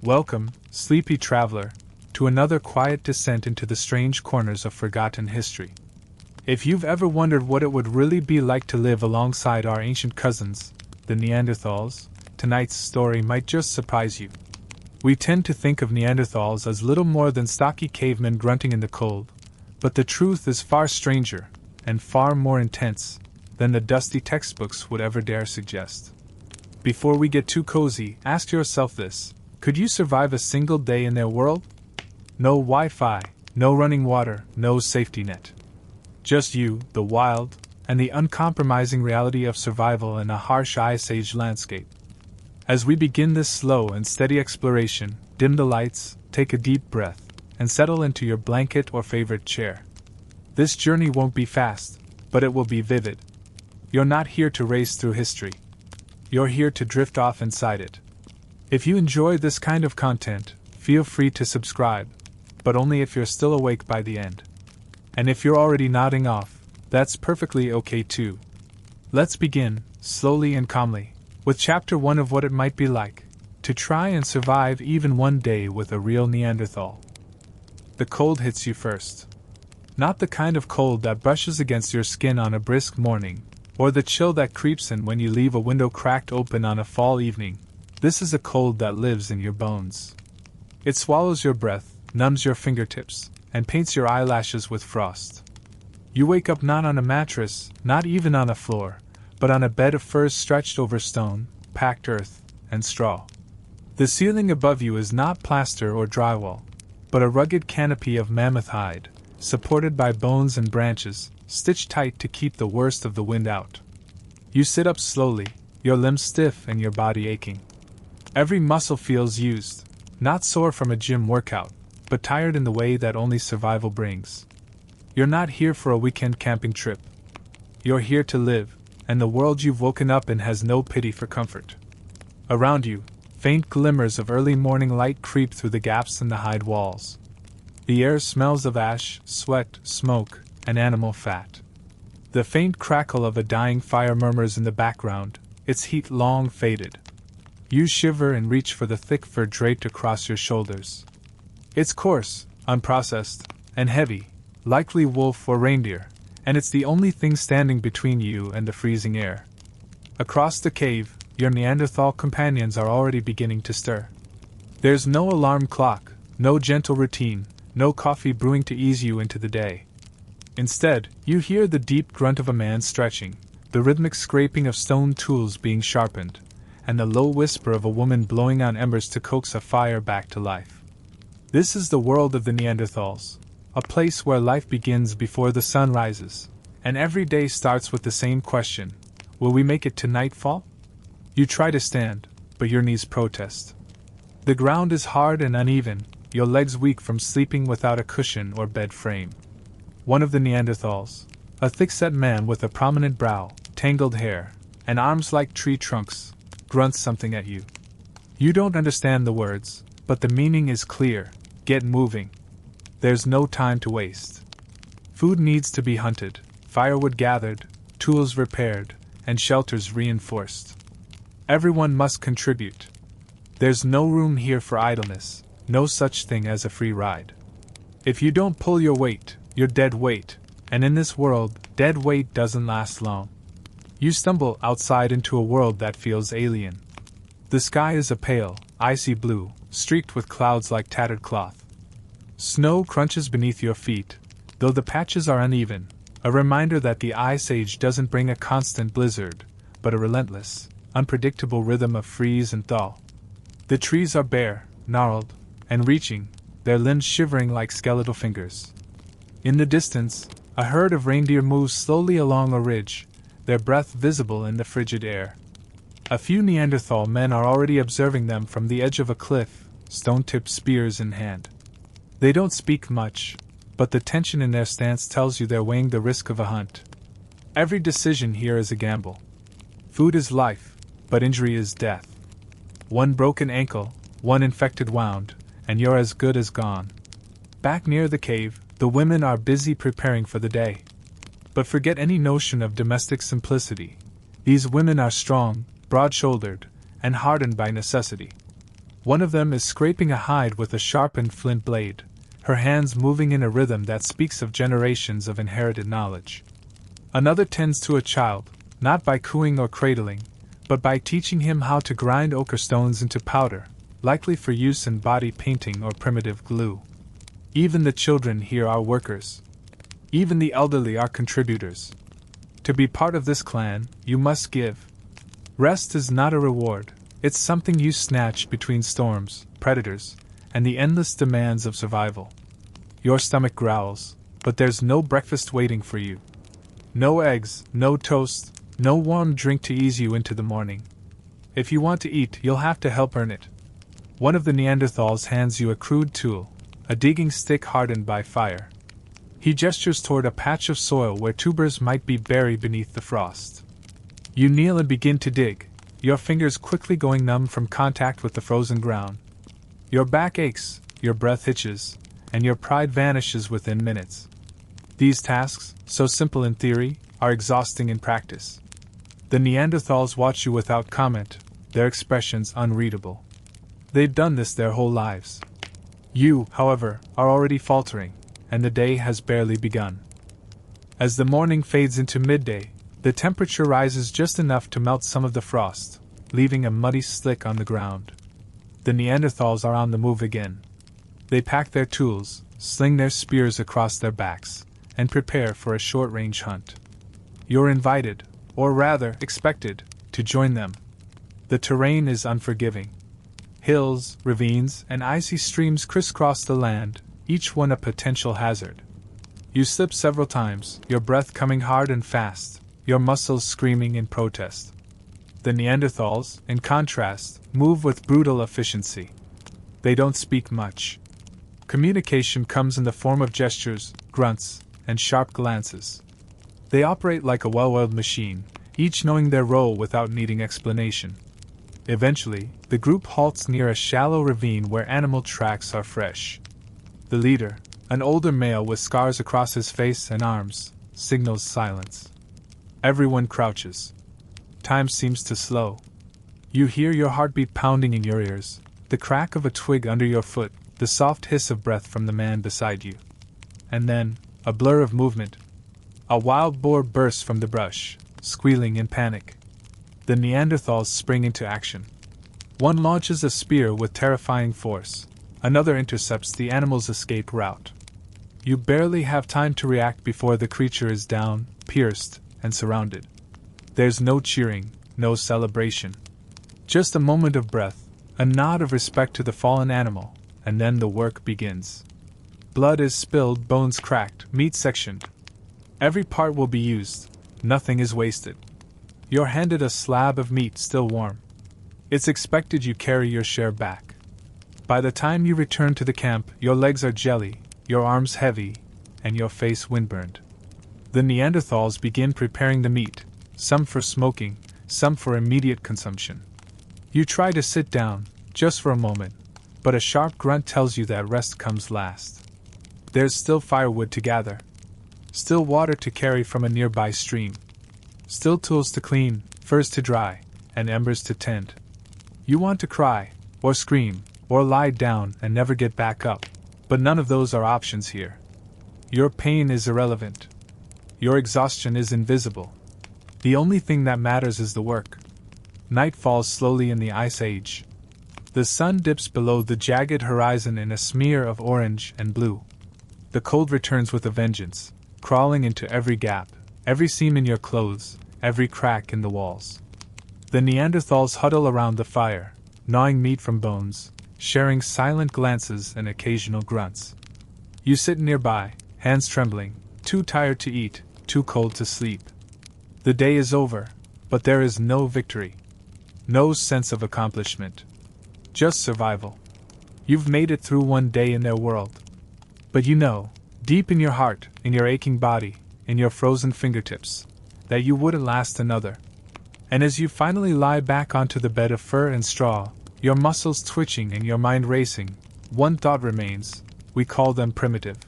Welcome, sleepy traveler, to another quiet descent into the strange corners of forgotten history. If you've ever wondered what it would really be like to live alongside our ancient cousins, the Neanderthals, tonight's story might just surprise you. We tend to think of Neanderthals as little more than stocky cavemen grunting in the cold, but the truth is far stranger, and far more intense, than the dusty textbooks would ever dare suggest. Before we get too cozy, ask yourself this: could you survive a single day in their world? No Wi-Fi, no running water, no safety net. Just you, the wild, and the uncompromising reality of survival in a harsh Ice Age landscape. As we begin this slow and steady exploration, dim the lights, take a deep breath, and settle into your blanket or favorite chair. This journey won't be fast, but it will be vivid. You're not here to race through history. You're here to drift off inside it. If you enjoy this kind of content, feel free to subscribe, but only if you're still awake by the end. And if you're already nodding off, that's perfectly okay too. Let's begin, slowly and calmly, with Chapter 1 of what it might be like to try and survive even one day with a real Neanderthal. The cold hits you first. Not the kind of cold that brushes against your skin on a brisk morning, or the chill that creeps in when you leave a window cracked open on a fall evening. This is a cold that lives in your bones. It swallows your breath, numbs your fingertips, and paints your eyelashes with frost. You wake up not on a mattress, not even on a floor, but on a bed of furs stretched over stone, packed earth, and straw. The ceiling above you is not plaster or drywall, but a rugged canopy of mammoth hide, supported by bones and branches, stitched tight to keep the worst of the wind out. You sit up slowly, your limbs stiff and your body aching. Every muscle feels used, not sore from a gym workout, but tired in the way that only survival brings. You're not here for a weekend camping trip. You're here to live, and the world you've woken up in has no pity for comfort. Around you, faint glimmers of early morning light creep through the gaps in the hide walls. The air smells of ash, sweat, smoke, and animal fat. The faint crackle of a dying fire murmurs in the background, its heat long faded. You shiver and reach for the thick fur draped across your shoulders. It's coarse, unprocessed, and heavy, likely wolf or reindeer, and it's the only thing standing between you and the freezing air. Across the cave, your Neanderthal companions are already beginning to stir. There's no alarm clock, no gentle routine, no coffee brewing to ease you into the day. Instead, you hear the deep grunt of a man stretching, the rhythmic scraping of stone tools being sharpened, and the low whisper of a woman blowing on embers to coax a fire back to life. This is the world of the Neanderthals, a place where life begins before the sun rises, and every day starts with the same question: will we make it to nightfall? You try to stand, but your knees protest. The ground is hard and uneven, your legs weak from sleeping without a cushion or bed frame. One of the Neanderthals, a thick-set man with a prominent brow, tangled hair, and arms like tree trunks, grunts something at you. You don't understand the words, but the meaning is clear: get moving. There's no time to waste. Food needs to be hunted, firewood gathered, tools repaired, and shelters reinforced. Everyone must contribute. There's no room here for idleness, no such thing as a free ride. If you don't pull your weight, you're dead weight, and in this world, dead weight doesn't last long. You stumble outside into a world that feels alien. The sky is a pale, icy blue, streaked with clouds like tattered cloth. Snow crunches beneath your feet, though the patches are uneven, a reminder that the Ice Age doesn't bring a constant blizzard, but a relentless, unpredictable rhythm of freeze and thaw. The trees are bare, gnarled, and reaching, their limbs shivering like skeletal fingers. In the distance, a herd of reindeer moves slowly along a ridge, their breath visible in the frigid air. A few Neanderthal men are already observing them from the edge of a cliff, stone-tipped spears in hand. They don't speak much, but the tension in their stance tells you they're weighing the risk of a hunt. Every decision here is a gamble. Food is life, but injury is death. One broken ankle, one infected wound, and you're as good as gone. Back near the cave, the women are busy preparing for the day. But forget any notion of domestic simplicity. These women are strong, broad-shouldered, and hardened by necessity. One of them is scraping a hide with a sharpened flint blade, her hands moving in a rhythm that speaks of generations of inherited knowledge. Another tends to a child, not by cooing or cradling, but by teaching him how to grind ochre stones into powder, likely for use in body painting or primitive glue. Even the children here are workers. Even the elderly are contributors. To be part of this clan, you must give. Rest is not a reward, it's something you snatch between storms, predators, and the endless demands of survival. Your stomach growls, but there's no breakfast waiting for you. No eggs, no toast, no warm drink to ease you into the morning. If you want to eat, you'll have to help earn it. One of the Neanderthals hands you a crude tool, a digging stick hardened by fire. He gestures toward a patch of soil where tubers might be buried beneath the frost. You kneel and begin to dig, your fingers quickly going numb from contact with the frozen ground. Your back aches, your breath hitches, and your pride vanishes within minutes. These tasks, so simple in theory, are exhausting in practice. The Neanderthals watch you without comment, their expressions unreadable. They've done this their whole lives. You, however, are already faltering, and the day has barely begun. As the morning fades into midday, the temperature rises just enough to melt some of the frost, leaving a muddy slick on the ground. The Neanderthals are on the move again. They pack their tools, sling their spears across their backs, and prepare for a short-range hunt. You're invited, or rather expected, to join them. The terrain is unforgiving. Hills, ravines, and icy streams crisscross the land, each one a potential hazard. You slip several times, your breath coming hard and fast, your muscles screaming in protest. The Neanderthals, in contrast, move with brutal efficiency. They don't speak much. Communication comes in the form of gestures, grunts, and sharp glances. They operate like a well-oiled machine, each knowing their role without needing explanation. Eventually, the group halts near a shallow ravine where animal tracks are fresh. The leader, an older male with scars across his face and arms, signals silence. Everyone crouches. Time seems to slow. You hear your heartbeat pounding in your ears, the crack of a twig under your foot, the soft hiss of breath from the man beside you. And then, a blur of movement. A wild boar bursts from the brush, squealing in panic. The Neanderthals spring into action. One launches a spear with terrifying force, another intercepts the animal's escape route. You barely have time to react before the creature is down, pierced, and surrounded. There's no cheering, no celebration. Just a moment of breath, a nod of respect to the fallen animal, and then the work begins. Blood is spilled, bones cracked, meat sectioned. Every part will be used, nothing is wasted. You're handed a slab of meat still warm. It's expected you carry your share back. By the time you return to the camp, your legs are jelly, your arms heavy, and your face windburned. The Neanderthals begin preparing the meat, some for smoking, some for immediate consumption. You try to sit down, just for a moment, but a sharp grunt tells you that rest comes last. There's still firewood to gather, still water to carry from a nearby stream, still tools to clean, furs to dry, and embers to tend. You want to cry, or scream, or lie down and never get back up, but none of those are options here. Your pain is irrelevant. Your exhaustion is invisible. The only thing that matters is the work. Night falls slowly in the Ice Age. The sun dips below the jagged horizon in a smear of orange and blue. The cold returns with a vengeance, crawling into every gap, every seam in your clothes, every crack in the walls. The Neanderthals huddle around the fire, gnawing meat from bones, sharing silent glances and occasional grunts. You sit nearby, hands trembling, too tired to eat, too cold to sleep. The day is over, but there is no victory. No sense of accomplishment. Just survival. You've made it through one day in their world. But you know, deep in your heart, in your aching body, in your frozen fingertips, that you wouldn't last another. And as you finally lie back onto the bed of fur and straw, your muscles twitching and your mind racing, one thought remains: we call them primitive.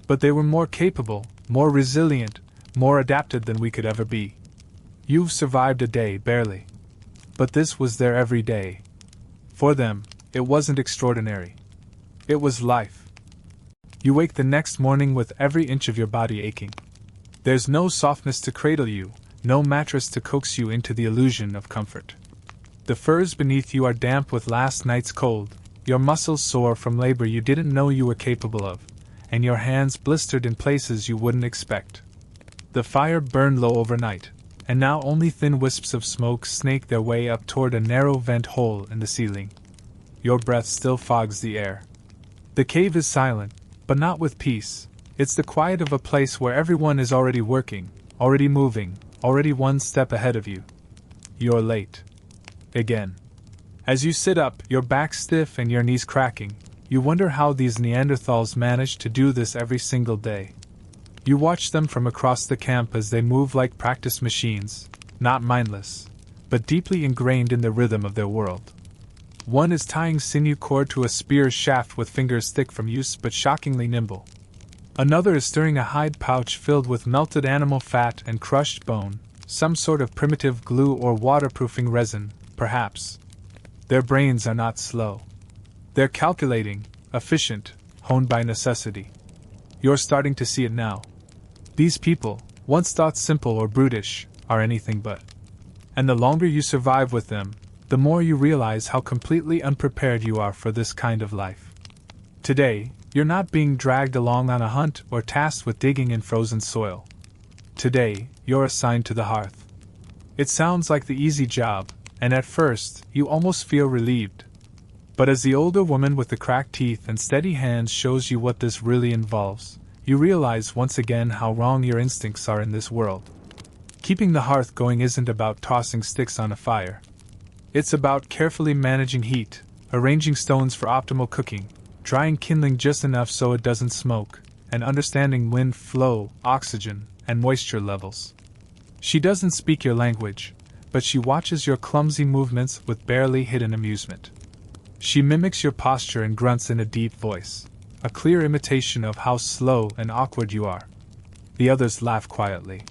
But they were more capable, more resilient, more adapted than we could ever be. You've survived a day, barely. But this was their every day. For them, it wasn't extraordinary. It was life. You wake the next morning with every inch of your body aching. There's no softness to cradle you, no mattress to coax you into the illusion of comfort. The furs beneath you are damp with last night's cold, your muscles sore from labor you didn't know you were capable of, and your hands blistered in places you wouldn't expect. The fire burned low overnight, and now only thin wisps of smoke snake their way up toward a narrow vent hole in the ceiling. Your breath still fogs the air. The cave is silent, but not with peace. It's the quiet of a place where everyone is already working, already moving, already one step ahead of you. You're late. Again. As you sit up, your back stiff and your knees cracking, you wonder how these Neanderthals manage to do this every single day. You watch them from across the camp as they move like practice machines, not mindless, but deeply ingrained in the rhythm of their world. One is tying sinew cord to a spear shaft with fingers thick from use but shockingly nimble. Another is stirring a hide pouch filled with melted animal fat and crushed bone, some sort of primitive glue or waterproofing resin, perhaps. Their brains are not slow. They're calculating, efficient, honed by necessity. You're starting to see it now. These people, once thought simple or brutish, are anything but. And the longer you survive with them, the more you realize how completely unprepared you are for this kind of life. Today, you're not being dragged along on a hunt or tasked with digging in frozen soil. Today, you're assigned to the hearth. It sounds like the easy job, and at first, you almost feel relieved. But as the older woman with the cracked teeth and steady hands shows you what this really involves, you realize once again how wrong your instincts are in this world. Keeping the hearth going isn't about tossing sticks on a fire. It's about carefully managing heat, arranging stones for optimal cooking, drying kindling just enough so it doesn't smoke, and understanding wind flow, oxygen, and moisture levels. She doesn't speak your language, but she watches your clumsy movements with barely hidden amusement. She mimics your posture and grunts in a deep voice, a clear imitation of how slow and awkward you are. The others laugh quietly.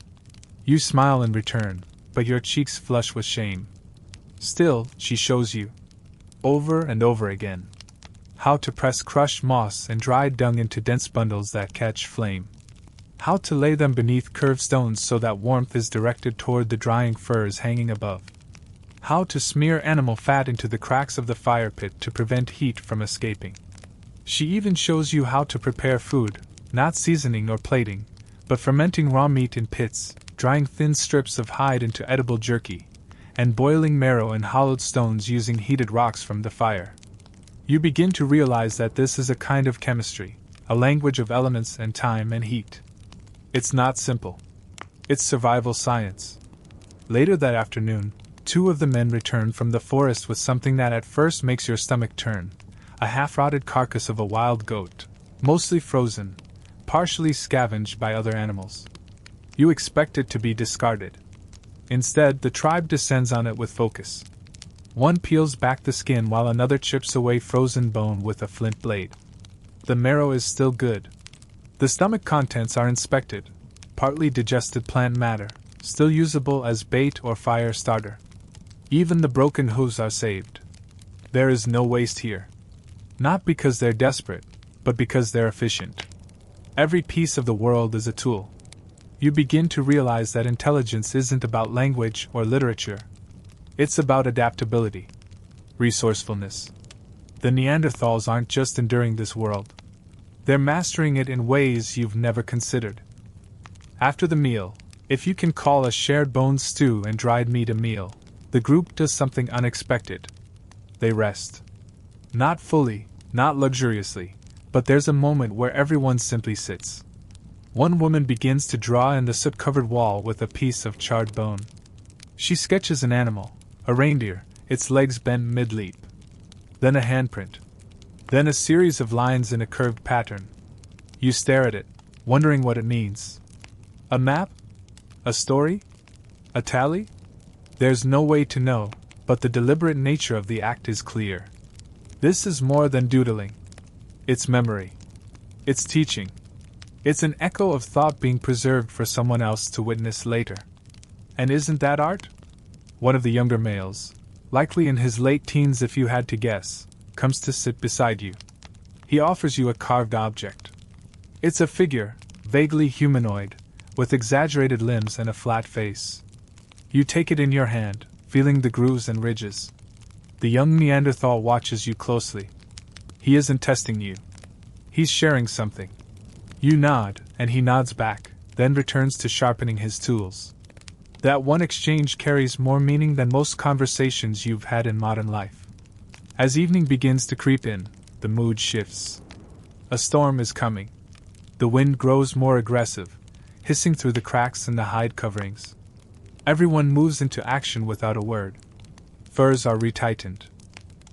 You smile in return, but your cheeks flush with shame. Still, she shows you, over and over again, how to press crushed moss and dried dung into dense bundles that catch flame. How to lay them beneath curved stones so that warmth is directed toward the drying furs hanging above. How to smear animal fat into the cracks of the fire pit to prevent heat from escaping. She even shows you how to prepare food, not seasoning or plating, but fermenting raw meat in pits, drying thin strips of hide into edible jerky, and boiling marrow in hollowed stones using heated rocks from the fire. You begin to realize that this is a kind of chemistry, a language of elements and time and heat. It's not simple. It's survival science. Later that afternoon, 2 of the men return from the forest with something that at first makes your stomach turn, a half-rotted carcass of a wild goat, mostly frozen, partially scavenged by other animals. You expect it to be discarded. Instead, the tribe descends on it with focus. One peels back the skin while another chips away frozen bone with a flint blade. The marrow is still good. The stomach contents are inspected, partly digested plant matter, still usable as bait or fire starter. Even the broken hooves are saved. There is no waste here. Not because they're desperate, but because they're efficient. Every piece of the world is a tool. You begin to realize that intelligence isn't about language or literature. It's about adaptability, resourcefulness. The Neanderthals aren't just enduring this world. They're mastering it in ways you've never considered. After the meal, if you can call a shared bone stew and dried meat a meal, the group does something unexpected. They rest. Not fully, not luxuriously, but there's a moment where everyone simply sits. One woman begins to draw in the soot-covered wall with a piece of charred bone. She sketches an animal, a reindeer, its legs bent mid-leap. Then a handprint. Then a series of lines in a curved pattern. You stare at it, wondering what it means. A map? A story? A tally? There's no way to know, but the deliberate nature of the act is clear. This is more than doodling. It's memory. It's teaching. It's an echo of thought being preserved for someone else to witness later. And isn't that art? One of the younger males, likely in his late teens if you had to guess, comes to sit beside you. He offers you a carved object. It's a figure, vaguely humanoid, with exaggerated limbs and a flat face. You take it in your hand, feeling the grooves and ridges. The young Neanderthal watches you closely. He isn't testing you. He's sharing something. You nod, and he nods back, then returns to sharpening his tools. That one exchange carries more meaning than most conversations you've had in modern life. As evening begins to creep in, the mood shifts. A storm is coming. The wind grows more aggressive, hissing through the cracks in the hide coverings. Everyone moves into action without a word. Furs are retightened.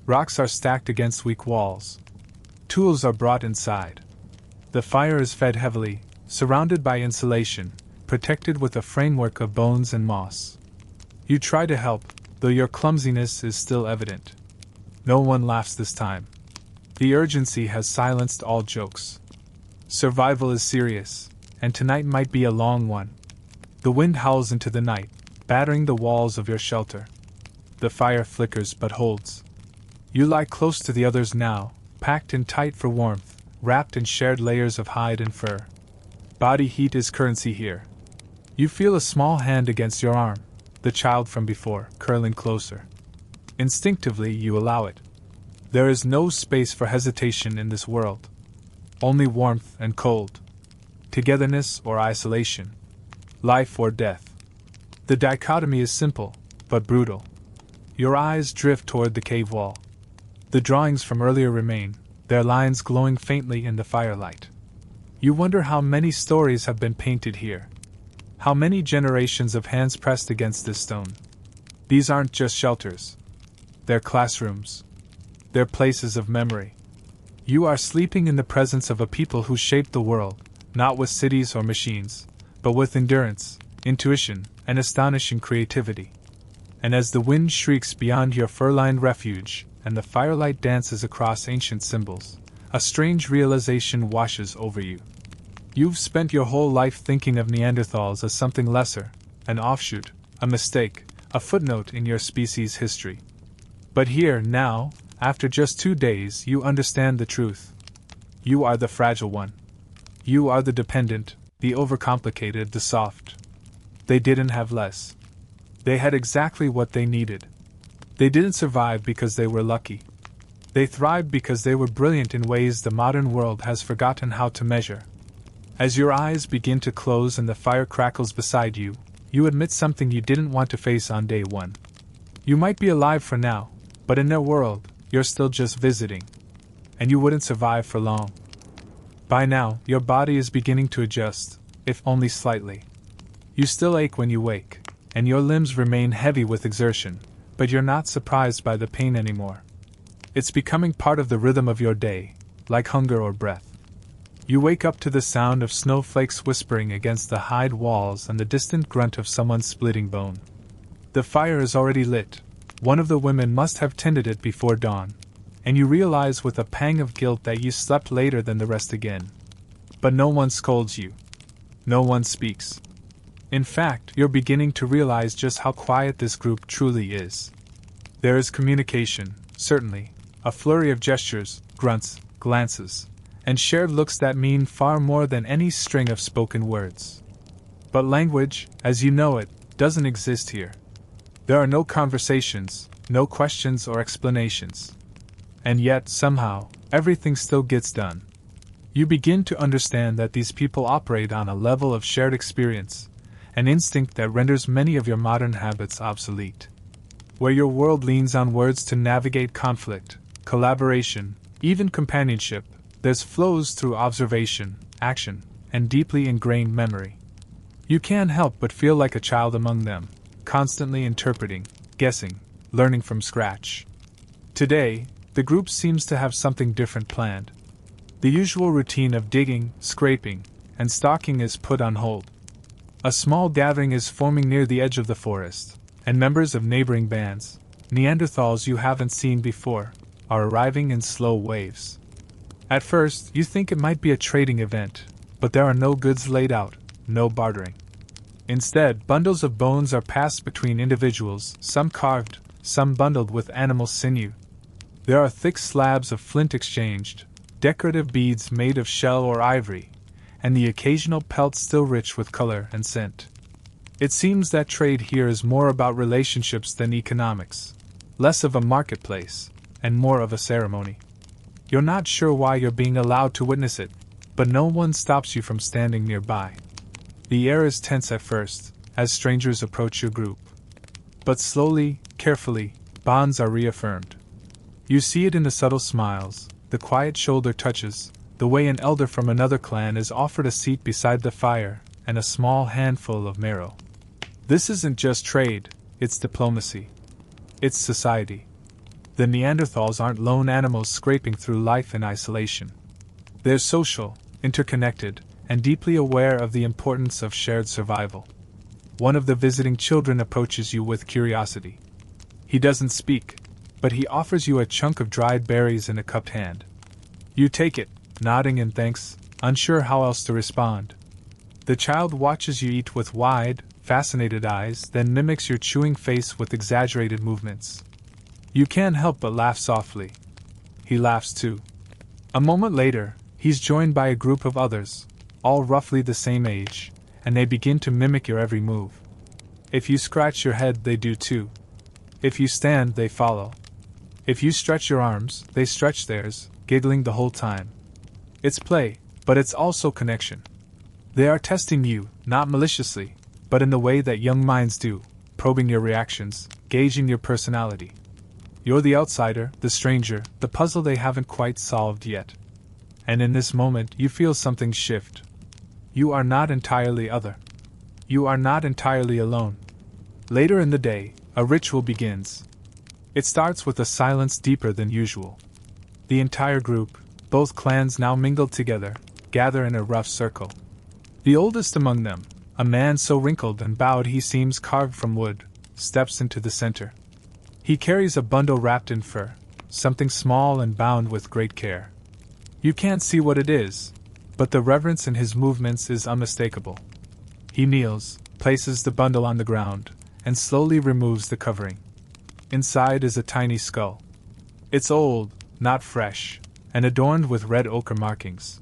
Rocks are stacked against weak walls. Tools are brought inside. The fire is fed heavily, surrounded by insulation, protected with a framework of bones and moss. You try to help, though your clumsiness is still evident. No one laughs this time. The urgency has silenced all jokes. Survival is serious, and tonight might be a long one. The wind howls into the night, battering the walls of your shelter. The fire flickers but holds. You lie close to the others now, packed in tight for warmth, wrapped in shared layers of hide and fur. Body heat is currency here. You feel a small hand against your arm, the child from before, curling closer. Instinctively, you allow it. There is no space for hesitation in this world. Only warmth and cold. Togetherness or isolation. Life or death. The dichotomy is simple, but brutal. Your eyes drift toward the cave wall. The drawings from earlier remain, their lines glowing faintly in the firelight. You wonder how many stories have been painted here. How many generations of hands pressed against this stone. These aren't just shelters. They're classrooms. They're places of memory. You are sleeping in the presence of a people who shaped the world, not with cities or machines, but with endurance, intuition, and astonishing creativity. And as the wind shrieks beyond your fur-lined refuge, and the firelight dances across ancient symbols, a strange realization washes over you. You've spent your whole life thinking of Neanderthals as something lesser, an offshoot, a mistake, a footnote in your species' history. But here, now, after just 2 days, you understand the truth. You are the fragile one. You are the dependent, the overcomplicated, the soft. They didn't have less. They had exactly what they needed. They didn't survive because they were lucky. They thrived because they were brilliant in ways the modern world has forgotten how to measure. As your eyes begin to close and the fire crackles beside you, you admit something you didn't want to face on day one. You might be alive for now, but in their world, you're still just visiting. And you wouldn't survive for long. By now, your body is beginning to adjust, if only slightly. You still ache when you wake, and your limbs remain heavy with exertion, but you're not surprised by the pain anymore. It's becoming part of the rhythm of your day, like hunger or breath. You wake up to the sound of snowflakes whispering against the hide walls and the distant grunt of someone splitting bone. The fire is already lit. One of the women must have tended it before dawn, and you realize with a pang of guilt that you slept later than the rest again. But no one scolds you. No one speaks. In fact, you're beginning to realize just how quiet this group truly is. There is communication, certainly, a flurry of gestures, grunts, glances, and shared looks that mean far more than any string of spoken words. But language, as you know it, doesn't exist here. There are no conversations, no questions or explanations. And yet, somehow, everything still gets done. You begin to understand that these people operate on a level of shared experience, an instinct that renders many of your modern habits obsolete. Where your world leans on words to navigate conflict, collaboration, even companionship, theirs flows through observation, action, and deeply ingrained memory. You can't help but feel like a child among them, constantly interpreting, guessing, learning from scratch. Today, the group seems to have something different planned. The usual routine of digging, scraping, and stalking is put on hold. A small gathering is forming near the edge of the forest, and members of neighboring bands, Neanderthals you haven't seen before, are arriving in slow waves. At first, you think it might be a trading event, but there are no goods laid out, no bartering. Instead, bundles of bones are passed between individuals, some carved, some bundled with animal sinew. There are thick slabs of flint exchanged, decorative beads made of shell or ivory, and the occasional pelt still rich with color and scent. It seems that trade here is more about relationships than economics, less of a marketplace, and more of a ceremony. You're not sure why you're being allowed to witness it, but no one stops you from standing nearby. The air is tense at first, as strangers approach your group. But slowly, carefully, bonds are reaffirmed. You see it in the subtle smiles, the quiet shoulder touches, the way an elder from another clan is offered a seat beside the fire, and a small handful of marrow. This isn't just trade, it's diplomacy. It's society. The Neanderthals aren't lone animals scraping through life in isolation. They're social, interconnected, and deeply aware of the importance of shared survival. One of the visiting children approaches you with curiosity. He doesn't speak, but he offers you a chunk of dried berries in a cupped hand. You take it, nodding in thanks, unsure how else to respond. The child watches you eat with wide, fascinated eyes, then mimics your chewing face with exaggerated movements. You can't help but laugh softly. He laughs too. A moment later, he's joined by a group of others, all roughly the same age, and they begin to mimic your every move. If you scratch your head, they do too. If you stand, they follow. If you stretch your arms, they stretch theirs, giggling the whole time. It's play, but it's also connection. They are testing you, not maliciously, but in the way that young minds do, probing your reactions, gauging your personality. You're the outsider, the stranger, the puzzle they haven't quite solved yet. And in this moment, you feel something shift. You are not entirely other. You are not entirely alone. Later in the day, a ritual begins. It starts with a silence deeper than usual. The entire group, both clans now mingled together, gather in a rough circle. The oldest among them, a man so wrinkled and bowed he seems carved from wood, steps into the center. He carries a bundle wrapped in fur, something small and bound with great care. You can't see what it is, but the reverence in his movements is unmistakable. He kneels, places the bundle on the ground, and slowly removes the covering. Inside is a tiny skull. It's old, not fresh, and adorned with red ochre markings.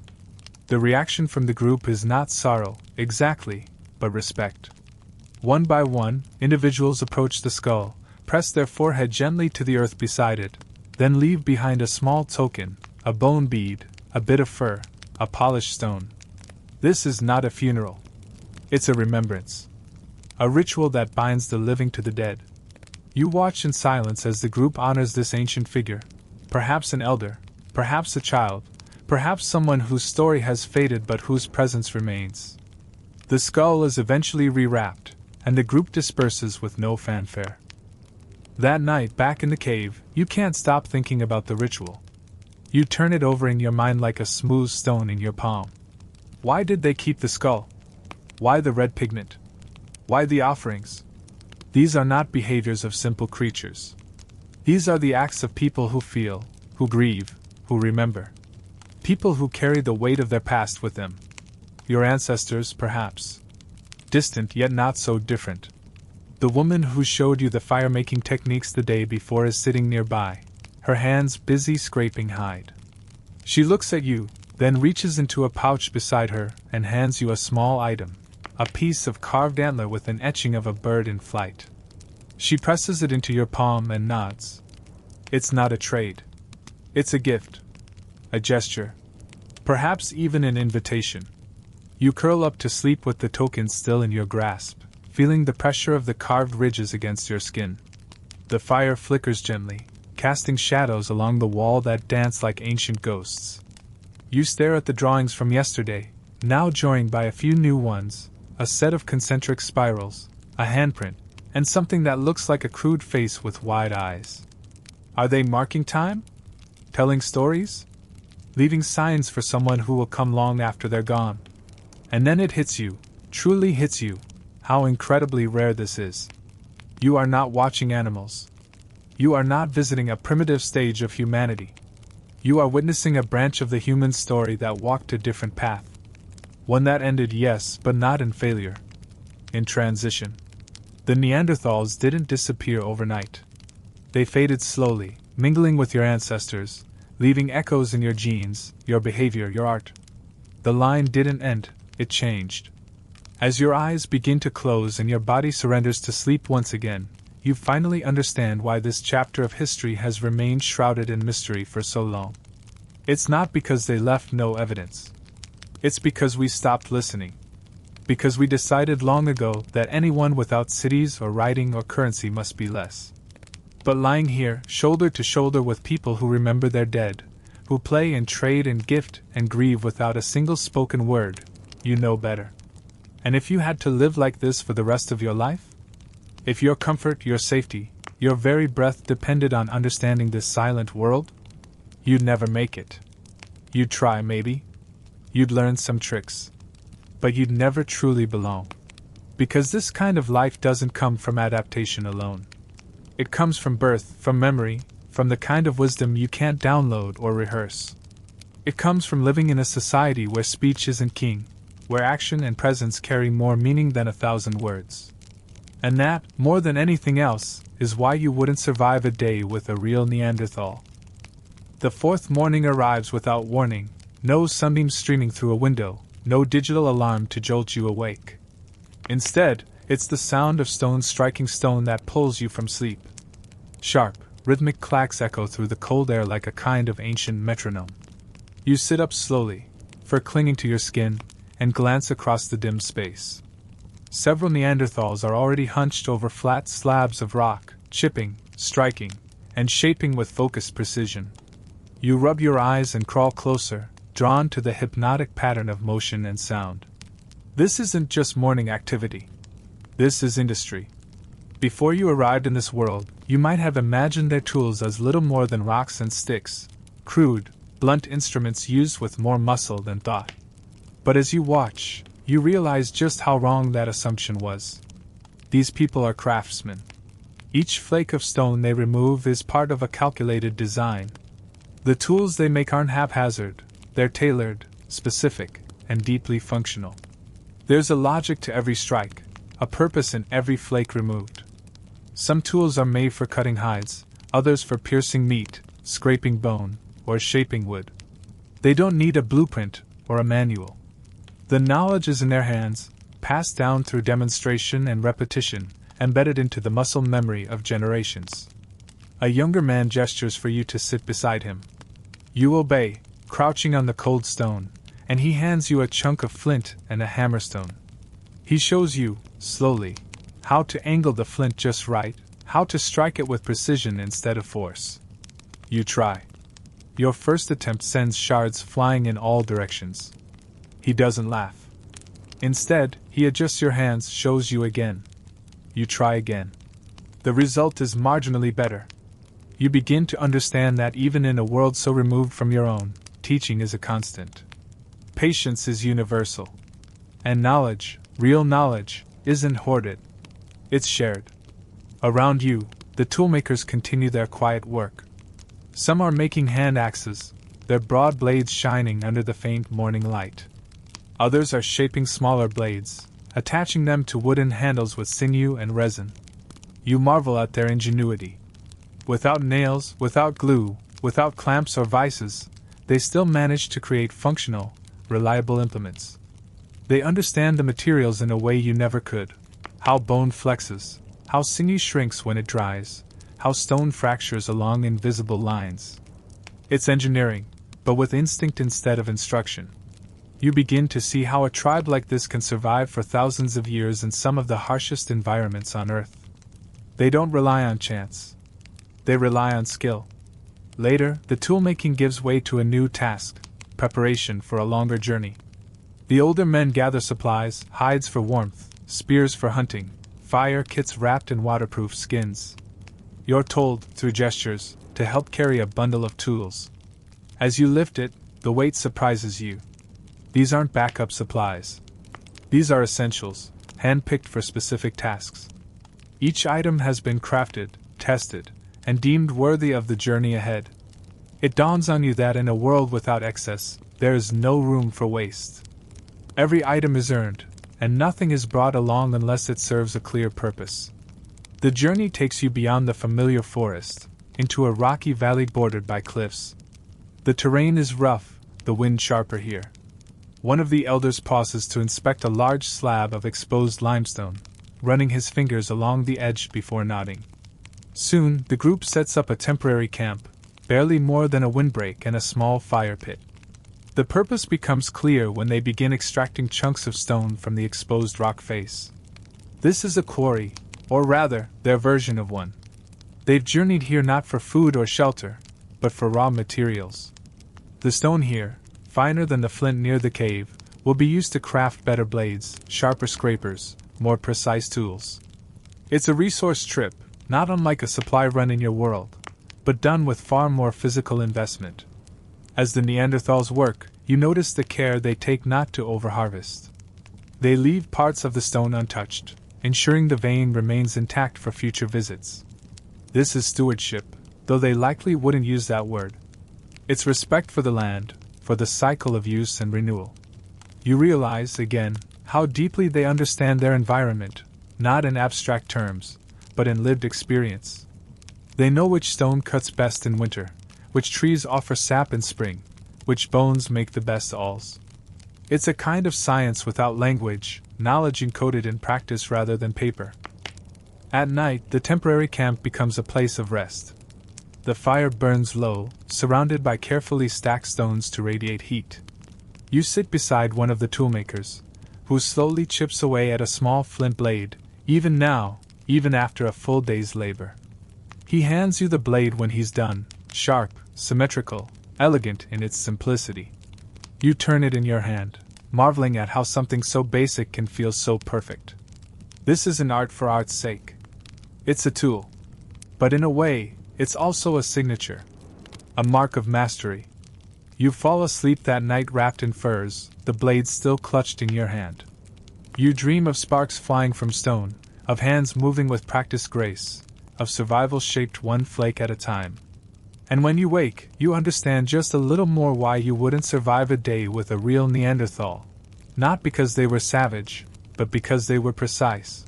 The reaction from the group is not sorrow, exactly, but respect. One by one, individuals approach the skull, press their forehead gently to the earth beside it, then leave behind a small token, a bone bead, a bit of fur, a polished stone. This is not a funeral. It's a remembrance. A ritual that binds the living to the dead. You watch in silence as the group honors this ancient figure, perhaps an elder, perhaps a child, perhaps someone whose story has faded but whose presence remains. The skull is eventually rewrapped, and the group disperses with no fanfare. That night, back in the cave, you can't stop thinking about the ritual. You turn it over in your mind like a smooth stone in your palm. Why did they keep the skull? Why the red pigment? Why the offerings? These are not behaviors of simple creatures. These are the acts of people who feel, who grieve, who remember. People who carry the weight of their past with them. Your ancestors, perhaps. Distant yet not so different. The woman who showed you the fire-making techniques the day before is sitting nearby, her hands busy scraping hide. She looks at you, then reaches into a pouch beside her and hands you a small item, a piece of carved antler with an etching of a bird in flight. She presses it into your palm and nods. It's not a trade. It's a gift. A gesture. Perhaps even an invitation. You curl up to sleep with the token still in your grasp, feeling the pressure of the carved ridges against your skin. The fire flickers gently, casting shadows along the wall that dance like ancient ghosts. You stare at the drawings from yesterday, now joined by a few new ones, a set of concentric spirals, a handprint, and something that looks like a crude face with wide eyes. Are they marking time? Telling stories? Leaving signs for someone who will come long after they're gone? And then it hits you, truly hits you, how incredibly rare this is. You are not watching animals. You are not visiting a primitive stage of humanity. You are witnessing a branch of the human story that walked a different path. One that ended, yes, but not in failure. In transition. The Neanderthals didn't disappear overnight. They faded slowly, mingling with your ancestors, leaving echoes in your genes, your behavior, your art. The line didn't end, it changed. As your eyes begin to close and your body surrenders to sleep once again, you finally understand why this chapter of history has remained shrouded in mystery for so long. It's not because they left no evidence. It's because we stopped listening. Because we decided long ago that anyone without cities or writing or currency must be less. But lying here, shoulder to shoulder with people who remember their dead, who play and trade and gift and grieve without a single spoken word, you know better. And if you had to live like this for the rest of your life? If your comfort, your safety, your very breath depended on understanding this silent world? You'd never make it. You'd try, maybe. You'd learn some tricks. But you'd never truly belong. Because this kind of life doesn't come from adaptation alone. It comes from birth, from memory, from the kind of wisdom you can't download or rehearse. It comes from living in a society where speech isn't king, where action and presence carry more meaning than 1,000 words. And that, more than anything else, is why you wouldn't survive a day with a real Neanderthal. The fourth morning arrives without warning, no sunbeam streaming through a window, no digital alarm to jolt you awake. Instead, it's the sound of stone striking stone that pulls you from sleep. Sharp, rhythmic clacks echo through the cold air like a kind of ancient metronome. You sit up slowly, fur clinging to your skin, and glance across the dim space. Several Neanderthals are already hunched over flat slabs of rock, chipping, striking, and shaping with focused precision. You rub your eyes and crawl closer, drawn to the hypnotic pattern of motion and sound. This isn't just morning activity. This is industry. Before you arrived in this world, you might have imagined their tools as little more than rocks and sticks, crude, blunt instruments used with more muscle than thought. But as you watch, you realize just how wrong that assumption was. These people are craftsmen. Each flake of stone they remove is part of a calculated design. The tools they make aren't haphazard, they're tailored, specific, and deeply functional. There's a logic to every strike, a purpose in every flake removed. Some tools are made for cutting hides, others for piercing meat, scraping bone, or shaping wood. They don't need a blueprint or a manual. The knowledge is in their hands, passed down through demonstration and repetition, embedded into the muscle memory of generations. A younger man gestures for you to sit beside him. You obey, crouching on the cold stone, and he hands you a chunk of flint and a hammerstone. He shows you, slowly, how to angle the flint just right, how to strike it with precision instead of force. You try. Your first attempt sends shards flying in all directions. He doesn't laugh. Instead, he adjusts your hands, shows you again. You try again. The result is marginally better. You begin to understand that even in a world so removed from your own, teaching is a constant. Patience is universal. And knowledge, real knowledge, isn't hoarded. It's shared. Around you, the toolmakers continue their quiet work. Some are making hand axes, their broad blades shining under the faint morning light. Others are shaping smaller blades, attaching them to wooden handles with sinew and resin. You marvel at their ingenuity. Without nails, without glue, without clamps or vices, they still manage to create functional, reliable implements. They understand the materials in a way you never could. How bone flexes, how sinew shrinks when it dries, how stone fractures along invisible lines. It's engineering, but with instinct instead of instruction. You begin to see how a tribe like this can survive for thousands of years in some of the harshest environments on Earth. They don't rely on chance. They rely on skill. Later, the toolmaking gives way to a new task, preparation for a longer journey. The older men gather supplies, hides for warmth, spears for hunting, fire kits wrapped in waterproof skins. You're told, through gestures, to help carry a bundle of tools. As you lift it, the weight surprises you. These aren't backup supplies. These are essentials, hand-picked for specific tasks. Each item has been crafted, tested, and deemed worthy of the journey ahead. It dawns on you that in a world without excess, there is no room for waste. Every item is earned, and nothing is brought along unless it serves a clear purpose. The journey takes you beyond the familiar forest, into a rocky valley bordered by cliffs. The terrain is rough, the wind sharper here. One of the elders pauses to inspect a large slab of exposed limestone, running his fingers along the edge before nodding. Soon, the group sets up a temporary camp, barely more than a windbreak and a small fire pit. The purpose becomes clear when they begin extracting chunks of stone from the exposed rock face. This is a quarry, or rather, their version of one. They've journeyed here not for food or shelter, but for raw materials. The stone here, finer than the flint near the cave, will be used to craft better blades, sharper scrapers, more precise tools. It's a resource trip, not unlike a supply run in your world, but done with far more physical investment. As the Neanderthals work, you notice the care they take not to overharvest. They leave parts of the stone untouched, ensuring the vein remains intact for future visits. This is stewardship, though they likely wouldn't use that word. It's respect for the land, for the cycle of use and renewal. You realize, again, how deeply they understand their environment, not in abstract terms, but in lived experience. They know which stone cuts best in winter, which trees offer sap in spring, which bones make the best awls. It's a kind of science without language, knowledge encoded in practice rather than paper. At night, the temporary camp becomes a place of rest. The fire burns low, surrounded by carefully stacked stones to radiate heat. You sit beside one of the toolmakers, who slowly chips away at a small flint blade, even now, even after a full day's labor. He hands you the blade when he's done, sharp, symmetrical, elegant in its simplicity. You turn it in your hand, marveling at how something so basic can feel so perfect. This isn't art for art's sake. It's a tool. But in a way, it's also a signature. A mark of mastery. You fall asleep that night wrapped in furs, the blade still clutched in your hand. You dream of sparks flying from stone, of hands moving with practiced grace, of survival shaped one flake at a time. And when you wake, you understand just a little more why you wouldn't survive a day with a real Neanderthal. Not because they were savage, but because they were precise.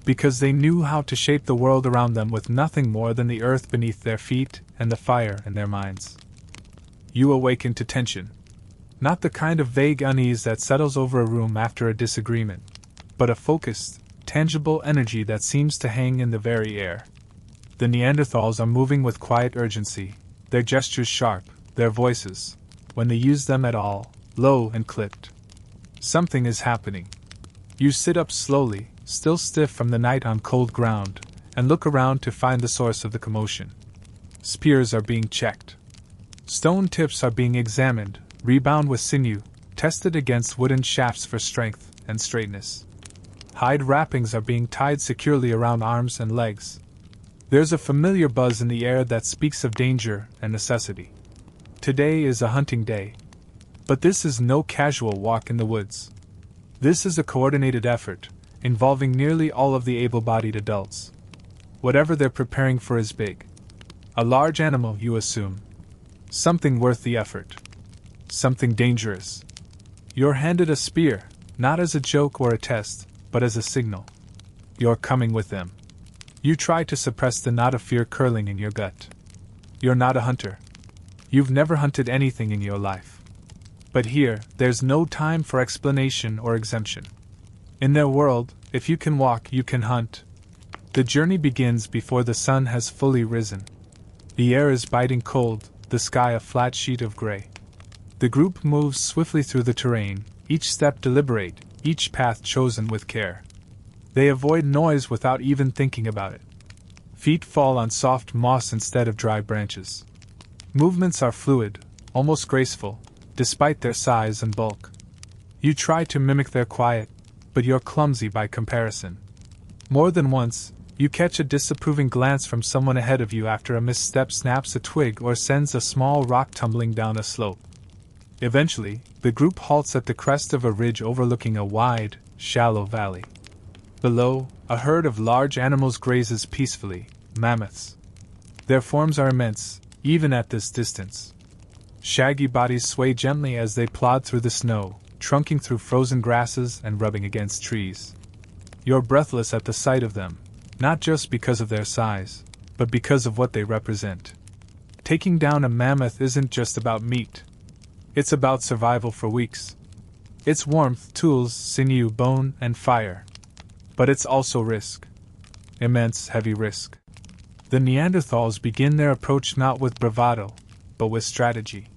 Because they knew how to shape the world around them with nothing more than the earth beneath their feet and the fire in their minds. You awaken to tension. Not the kind of vague unease that settles over a room after a disagreement, but a focused, tangible energy that seems to hang in the very air. The Neanderthals are moving with quiet urgency, their gestures sharp, their voices, when they use them at all, low and clipped. Something is happening. You sit up slowly, still stiff from the night on cold ground, and look around to find the source of the commotion. Spears are being checked. Stone tips are being examined, rebound with sinew, tested against wooden shafts for strength and straightness. Hide wrappings are being tied securely around arms and legs. There's a familiar buzz in the air that speaks of danger and necessity. Today is a hunting day. But this is no casual walk in the woods. This is a coordinated effort, involving nearly all of the able-bodied adults. Whatever they're preparing for is big. A large animal, you assume. Something worth the effort. Something dangerous. You're handed a spear, not as a joke or a test, but as a signal. You're coming with them. You try to suppress the knot of fear curling in your gut. You're not a hunter. You've never hunted anything in your life. But here, there's no time for explanation or exemption. In their world, if you can walk, you can hunt. The journey begins before the sun has fully risen. The air is biting cold, the sky a flat sheet of gray. The group moves swiftly through the terrain, each step deliberate, each path chosen with care. They avoid noise without even thinking about it. Feet fall on soft moss instead of dry branches. Movements are fluid, almost graceful, despite their size and bulk. You try to mimic their quiet, but you're clumsy by comparison. More than once, you catch a disapproving glance from someone ahead of you after a misstep snaps a twig or sends a small rock tumbling down a slope. Eventually, the group halts at the crest of a ridge overlooking a wide, shallow valley. Below, a herd of large animals grazes peacefully, mammoths. Their forms are immense, even at this distance. Shaggy bodies sway gently as they plod through the snow, trunking through frozen grasses and rubbing against trees. You're breathless at the sight of them, not just because of their size, but because of what they represent. Taking down a mammoth isn't just about meat. It's about survival for weeks. It's warmth, tools, sinew, bone, and fire. But it's also risk. Immense, heavy risk. The Neanderthals begin their approach not with bravado, but with strategy.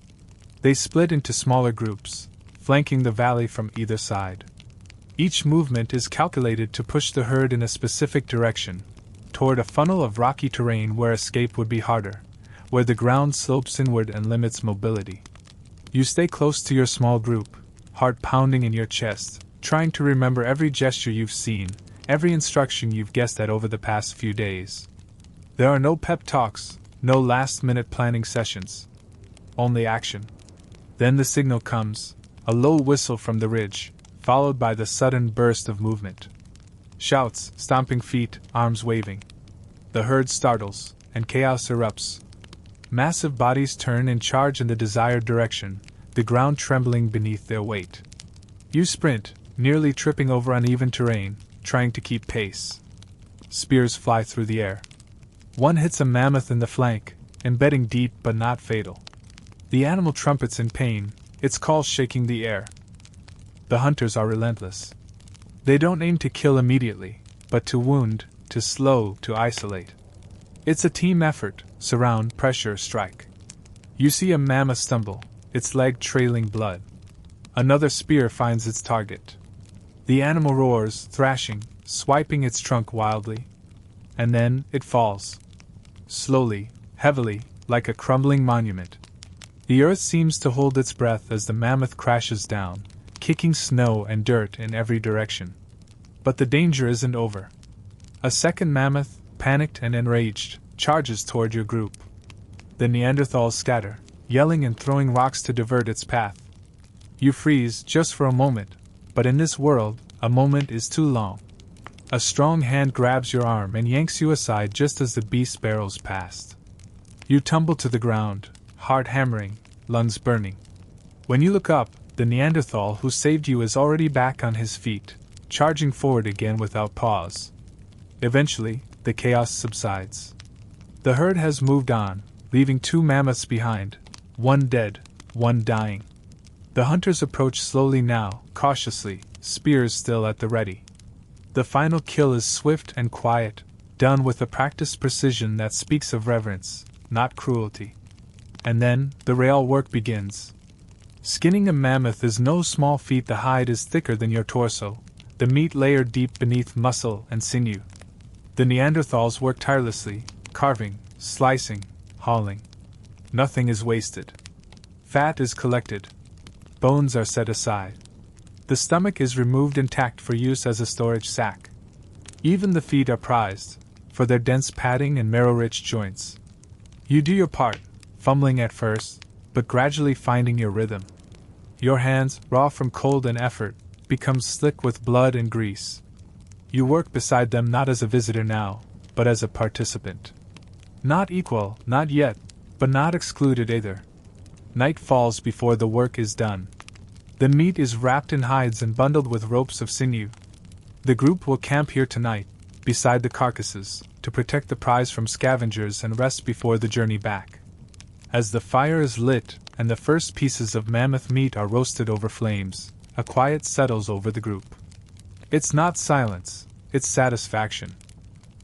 They split into smaller groups, flanking the valley from either side. Each movement is calculated to push the herd in a specific direction, toward a funnel of rocky terrain where escape would be harder, where the ground slopes inward and limits mobility. You stay close to your small group, heart pounding in your chest, trying to remember every gesture you've seen, every instruction you've guessed at over the past few days. There are no pep talks, no last-minute planning sessions. Only action. Then the signal comes, a low whistle from the ridge, followed by the sudden burst of movement. Shouts, stomping feet, arms waving. The herd startles, and chaos erupts. Massive bodies turn and charge in the desired direction, the ground trembling beneath their weight. You sprint, nearly tripping over uneven terrain, trying to keep pace. Spears fly through the air. One hits a mammoth in the flank, embedding deep but not fatal. The animal trumpets in pain, its call shaking the air. The hunters are relentless. They don't aim to kill immediately, but to wound, to slow, to isolate. It's a team effort: surround, pressure, strike. You see a mammoth stumble, its leg trailing blood. Another spear finds its target. The animal roars, thrashing, swiping its trunk wildly. And then it falls. Slowly, heavily, like a crumbling monument. The earth seems to hold its breath as the mammoth crashes down, kicking snow and dirt in every direction. But the danger isn't over. A second mammoth, panicked and enraged, charges toward your group. The Neanderthals scatter, yelling and throwing rocks to divert its path. You freeze just for a moment, but in this world, a moment is too long. A strong hand grabs your arm and yanks you aside just as the beast barrels past. You tumble to the ground, heart hammering, lungs burning. When you look up, the Neanderthal who saved you is already back on his feet, charging forward again without pause. Eventually, the chaos subsides. The herd has moved on, leaving two mammoths behind, one dead, one dying. The hunters approach slowly now, cautiously, spears still at the ready. The final kill is swift and quiet, done with a practiced precision that speaks of reverence, not cruelty. And then, the real work begins. Skinning a mammoth is no small feat. The hide is thicker than your torso, the meat layered deep beneath muscle and sinew. The Neanderthals work tirelessly, carving, slicing, hauling. Nothing is wasted. Fat is collected. Bones are set aside. The stomach is removed intact for use as a storage sack. Even the feet are prized, for their dense padding and marrow-rich joints. You do your part, fumbling at first, but gradually finding your rhythm. Your hands, raw from cold and effort, become slick with blood and grease. You work beside them not as a visitor now, but as a participant. Not equal, not yet, but not excluded either. Night falls before the work is done. The meat is wrapped in hides and bundled with ropes of sinew. The group will camp here tonight, beside the carcasses, to protect the prize from scavengers and rest before the journey back. As the fire is lit and the first pieces of mammoth meat are roasted over flames, a quiet settles over the group. It's not silence, it's satisfaction.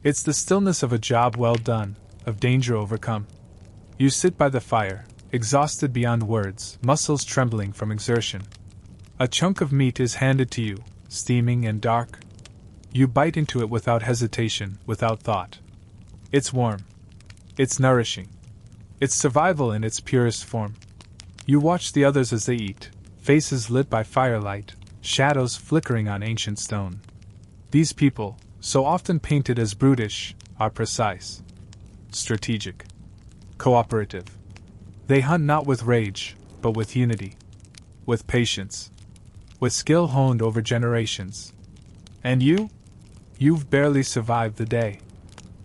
It's the stillness of a job well done, of danger overcome. You sit by the fire, exhausted beyond words, muscles trembling from exertion. A chunk of meat is handed to you, steaming and dark. You bite into it without hesitation, without thought. It's warm. It's nourishing. It's survival in its purest form. You watch the others as they eat, faces lit by firelight, shadows flickering on ancient stone. These people, so often painted as brutish, are precise, strategic, cooperative. They hunt not with rage, but with unity, with patience, with skill honed over generations. And you? You've barely survived the day.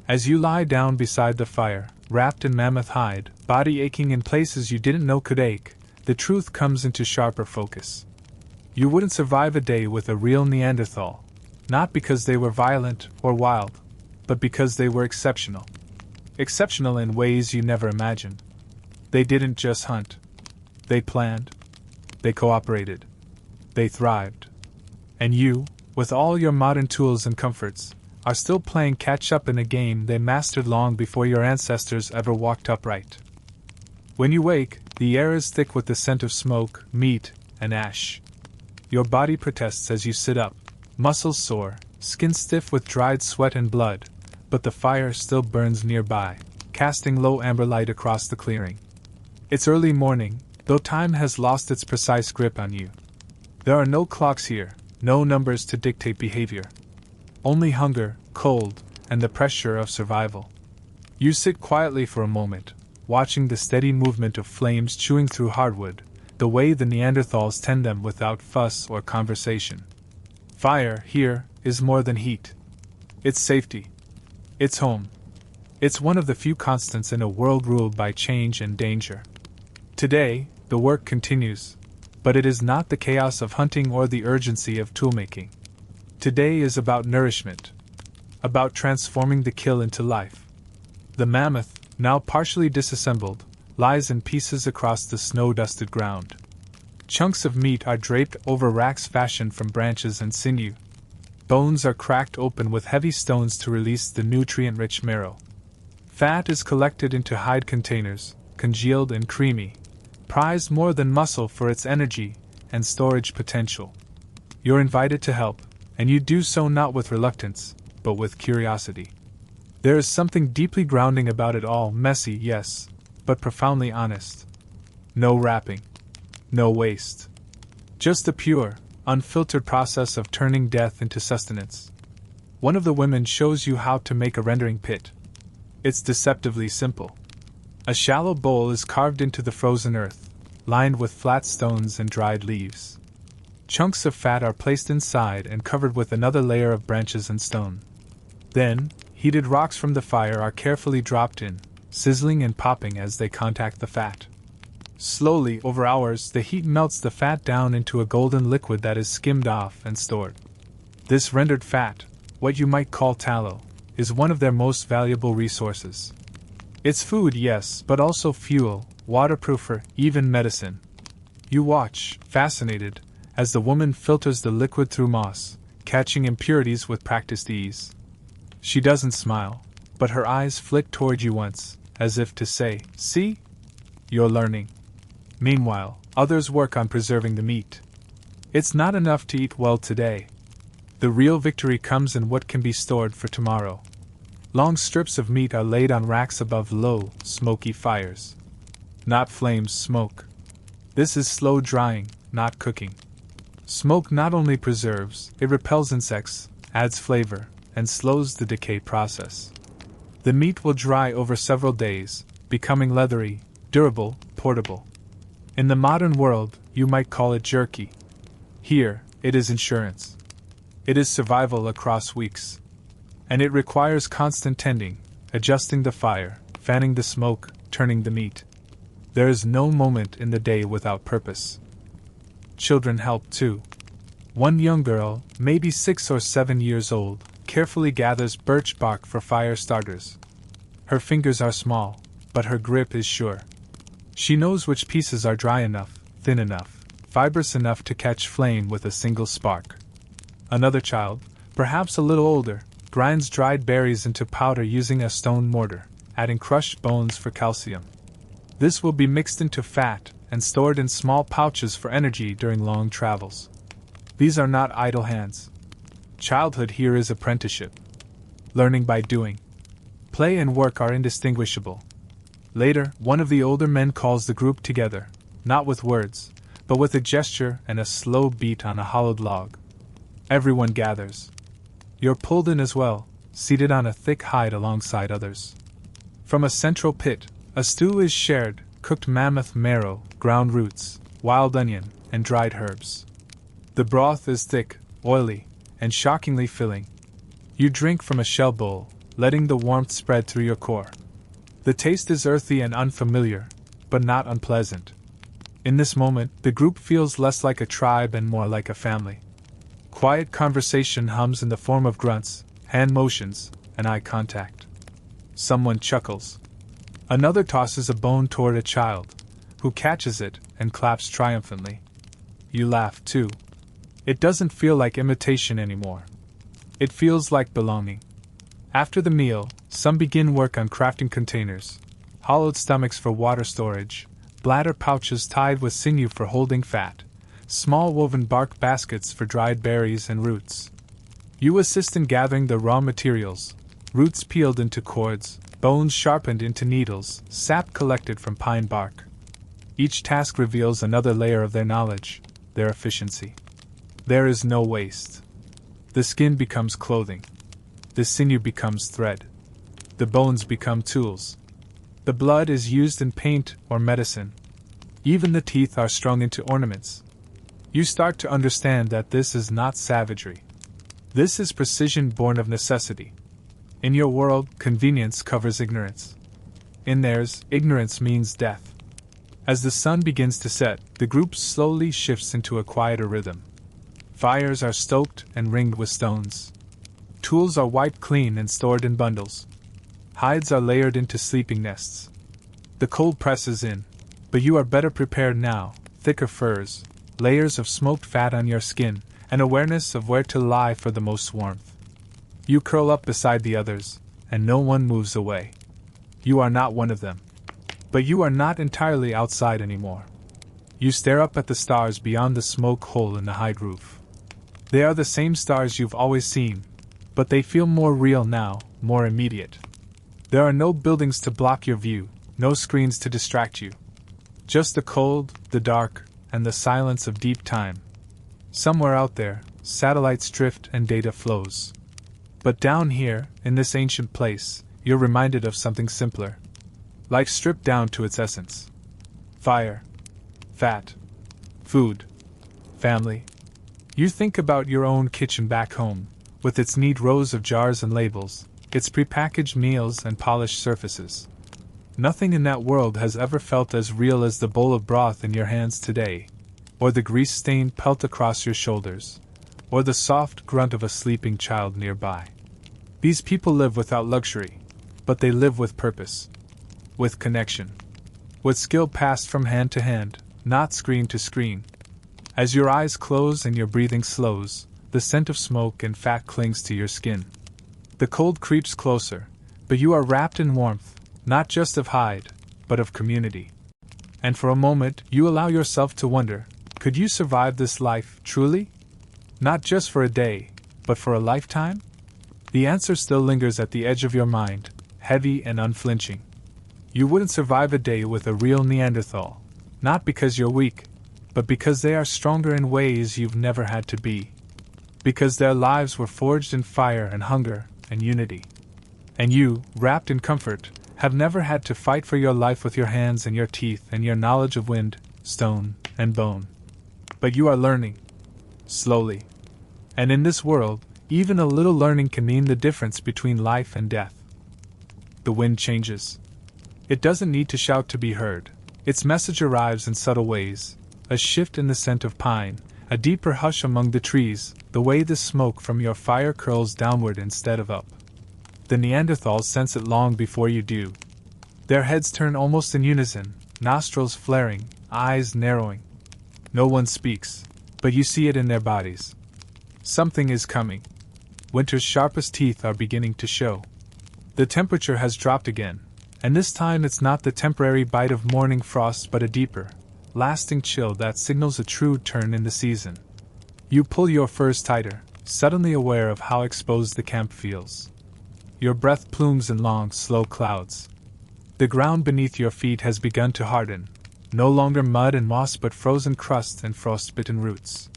As you lie down beside the fire, wrapped in mammoth hide, body aching in places you didn't know could ache, the truth comes into sharper focus. You wouldn't survive a day with a real Neanderthal, not because they were violent or wild, but because they were exceptional. exceptional in ways you never imagined. They didn't just hunt. They planned. They cooperated. They thrived. And you, with all your modern tools and comforts, are still playing catch-up in a game they mastered long before your ancestors ever walked upright. When you wake, the air is thick with the scent of smoke, meat, and ash. Your body protests as you sit up, muscles sore, skin stiff with dried sweat and blood, but the fire still burns nearby, casting low amber light across the clearing. It's early morning, though time has lost its precise grip on you. There are no clocks here, no numbers to dictate behavior. Only hunger, cold, and the pressure of survival. You sit quietly for a moment, watching the steady movement of flames chewing through hardwood, the way the Neanderthals tend them without fuss or conversation. Fire, here, is more than heat. It's safety. It's home. It's one of the few constants in a world ruled by change and danger. Today, the work continues, but it is not the chaos of hunting or the urgency of toolmaking. Today is about nourishment, about transforming the kill into life. The mammoth, now partially disassembled, lies in pieces across the snow-dusted ground. Chunks of meat are draped over racks fashioned from branches and sinew. Bones are cracked open with heavy stones to release the nutrient-rich marrow. Fat is collected into hide containers, congealed and creamy, prized more than muscle for its energy and storage potential. You're invited to help, and you do so not with reluctance, but with curiosity. There is something deeply grounding about it all, messy, yes, but profoundly honest. No wrapping. No waste. Just the pure, unfiltered process of turning death into sustenance. One of the women shows you how to make a rendering pit. It's deceptively simple. A shallow bowl is carved into the frozen earth, lined with flat stones and dried leaves. Chunks of fat are placed inside and covered with another layer of branches and stone. Then, heated rocks from the fire are carefully dropped in, sizzling and popping as they contact the fat. Slowly, over hours, the heat melts the fat down into a golden liquid that is skimmed off and stored. This rendered fat, what you might call tallow, is one of their most valuable resources. It's food, yes, but also fuel, waterproofer, even medicine. You watch, fascinated, as the woman filters the liquid through moss, catching impurities with practiced ease. She doesn't smile, but her eyes flick toward you once, as if to say, "See? You're learning." Meanwhile, others work on preserving the meat. It's not enough to eat well today. The real victory comes in what can be stored for tomorrow. Long strips of meat are laid on racks above low, smoky fires. Not flames, smoke. This is slow drying, not cooking. Smoke not only preserves, it repels insects, adds flavor, and slows the decay process. The meat will dry over several days, becoming leathery, durable, portable. In the modern world, you might call it jerky. Here, it is insurance. It is survival across weeks. And it requires constant tending, adjusting the fire, fanning the smoke, turning the meat. There is no moment in the day without purpose. Children help too. One young girl, maybe 6 or 7 years old, carefully gathers birch bark for fire starters. Her fingers are small, but her grip is sure. She knows which pieces are dry enough, thin enough, fibrous enough to catch flame with a single spark. Another child, perhaps a little older, grinds dried berries into powder using a stone mortar, adding crushed bones for calcium. This will be mixed into fat and stored in small pouches for energy during long travels. These are not idle hands. Childhood here is apprenticeship. Learning by doing. Play and work are indistinguishable. Later, one of the older men calls the group together, not with words, but with a gesture and a slow beat on a hollowed log. Everyone gathers. You're pulled in as well, seated on a thick hide alongside others. From a central pit, a stew is shared, cooked mammoth marrow, ground roots, wild onion, and dried herbs. The broth is thick, oily, and shockingly filling. You drink from a shell bowl, letting the warmth spread through your core. The taste is earthy and unfamiliar, but not unpleasant. In this moment, the group feels less like a tribe and more like a family. Quiet conversation hums in the form of grunts, hand motions, and eye contact. Someone chuckles. Another tosses a bone toward a child, who catches it and claps triumphantly. You laugh too. It doesn't feel like imitation anymore. It feels like belonging. After the meal, some begin work on crafting containers, hollowed stomachs for water storage, bladder pouches tied with sinew for holding fat, small woven bark baskets for dried berries and roots. You assist in gathering the raw materials, roots peeled into cords, bones sharpened into needles, sap collected from pine bark. Each task reveals another layer of their knowledge, their efficiency. There is no waste. The skin becomes clothing. The sinew becomes thread. The bones become tools. The blood is used in paint or medicine. Even the teeth are strung into ornaments. You start to understand that this is not savagery. This is precision born of necessity. In your world, convenience covers ignorance. In theirs, ignorance means death. As the sun begins to set, the group slowly shifts into a quieter rhythm. Fires are stoked and ringed with stones. Tools are wiped clean and stored in bundles. Hides are layered into sleeping nests. The cold presses in, but you are better prepared now. Thicker furs, layers of smoked fat on your skin, and awareness of where to lie for the most warmth. You curl up beside the others, and no one moves away. You are not one of them. But you are not entirely outside anymore. You stare up at the stars beyond the smoke hole in the hide roof. They are the same stars you've always seen, but they feel more real now, more immediate. There are no buildings to block your view, no screens to distract you. Just the cold, the dark, and the silence of deep time. Somewhere out there, satellites drift and data flows. But down here, in this ancient place, you're reminded of something simpler. Life stripped down to its essence. Fire. Fat. Food. Family. You think about your own kitchen back home, with its neat rows of jars and labels, its prepackaged meals and polished surfaces. Nothing in that world has ever felt as real as the bowl of broth in your hands today, or the grease-stained pelt across your shoulders, or the soft grunt of a sleeping child nearby. These people live without luxury, but they live with purpose, with connection, with skill passed from hand to hand, not screen to screen. As your eyes close and your breathing slows, the scent of smoke and fat clings to your skin. The cold creeps closer, but you are wrapped in warmth, not just of hide, but of community. And for a moment, you allow yourself to wonder, could you survive this life, truly? Not just for a day, but for a lifetime? The answer still lingers at the edge of your mind, heavy and unflinching. You wouldn't survive a day with a real Neanderthal, not because you're weak, but because they are stronger in ways you've never had to be. Because their lives were forged in fire and hunger and unity. And you, wrapped in comfort, have never had to fight for your life with your hands and your teeth and your knowledge of wind, stone, and bone. But you are learning. Slowly. And in this world, even a little learning can mean the difference between life and death. The wind changes. It doesn't need to shout to be heard. Its message arrives in subtle ways. A shift in the scent of pine, a deeper hush among the trees, the way the smoke from your fire curls downward instead of up. The Neanderthals sense it long before you do. Their heads turn almost in unison, nostrils flaring, eyes narrowing. No one speaks, but you see it in their bodies. Something is coming. Winter's sharpest teeth are beginning to show. The temperature has dropped again, and this time it's not the temporary bite of morning frost but a deeper, lasting chill that signals a true turn in the season. You pull your furs tighter, suddenly aware of how exposed the camp feels. Your breath plumes in long, slow clouds. The ground beneath your feet has begun to harden, no longer mud and moss but frozen crust and frostbitten roots.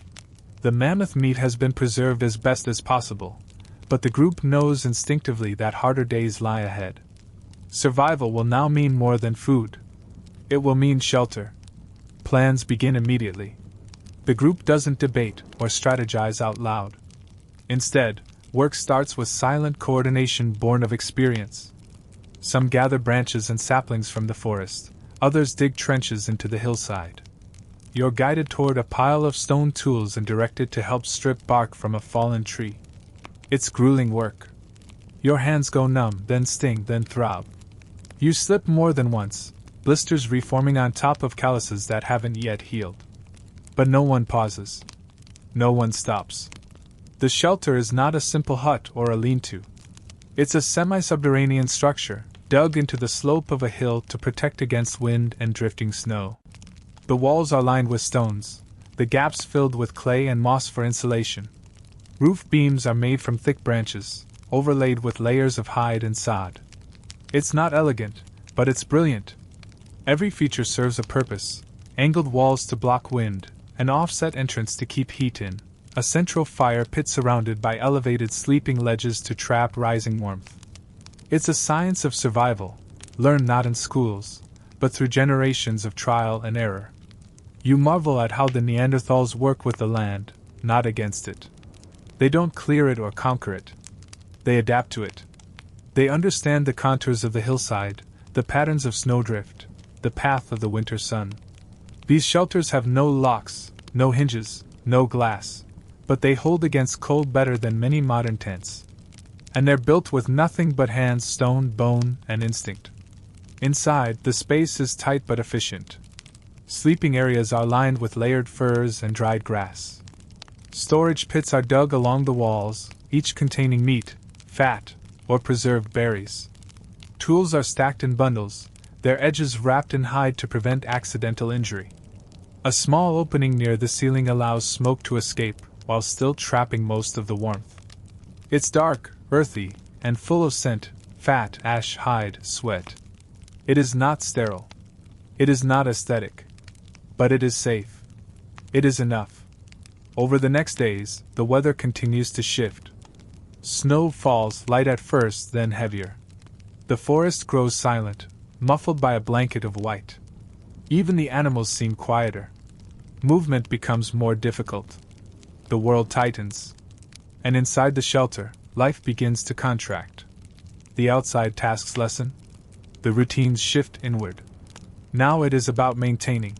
The mammoth meat has been preserved as best as possible, but the group knows instinctively that harder days lie ahead. Survival will now mean more than food. It will mean shelter. Plans begin immediately. The group doesn't debate or strategize out loud. Instead, work starts with silent coordination born of experience. Some gather branches and saplings from the forest, others dig trenches into the hillside. You're guided toward a pile of stone tools and directed to help strip bark from a fallen tree. It's grueling work. Your hands go numb, then sting, then throb. You slip more than once, blisters reforming on top of calluses that haven't yet healed. But no one pauses. No one stops. The shelter is not a simple hut or a lean-to. It's a semi-subterranean structure, dug into the slope of a hill to protect against wind and drifting snow. The walls are lined with stones, the gaps filled with clay and moss for insulation. Roof beams are made from thick branches, overlaid with layers of hide and sod. It's not elegant, but it's brilliant. Every feature serves a purpose: angled walls to block wind, an offset entrance to keep heat in, a central fire pit surrounded by elevated sleeping ledges to trap rising warmth. It's a science of survival, learned not in schools, but through generations of trial and error. You marvel at how the Neanderthals work with the land, not against it. They don't clear it or conquer it. They adapt to it. They understand the contours of the hillside, the patterns of snowdrift, the path of the winter sun. These shelters have no locks, no hinges, no glass, but they hold against cold better than many modern tents. And they're built with nothing but hands, stone, bone, and instinct. Inside, the space is tight but efficient. Sleeping areas are lined with layered furs and dried grass. Storage pits are dug along the walls, each containing meat, fat, or preserved berries. Tools are stacked in bundles, their edges wrapped in hide to prevent accidental injury. A small opening near the ceiling allows smoke to escape, while still trapping most of the warmth. It's dark, earthy, and full of scent, fat, ash, hide, sweat. It is not sterile. It is not aesthetic. But it is safe. It is enough. Over the next days, the weather continues to shift. Snow falls, light at first, then heavier. The forest grows silent, muffled by a blanket of white. Even the animals seem quieter. Movement becomes more difficult. The world tightens. And inside the shelter, life begins to contract. The outside tasks lessen. The routines shift inward. Now it is about maintaining,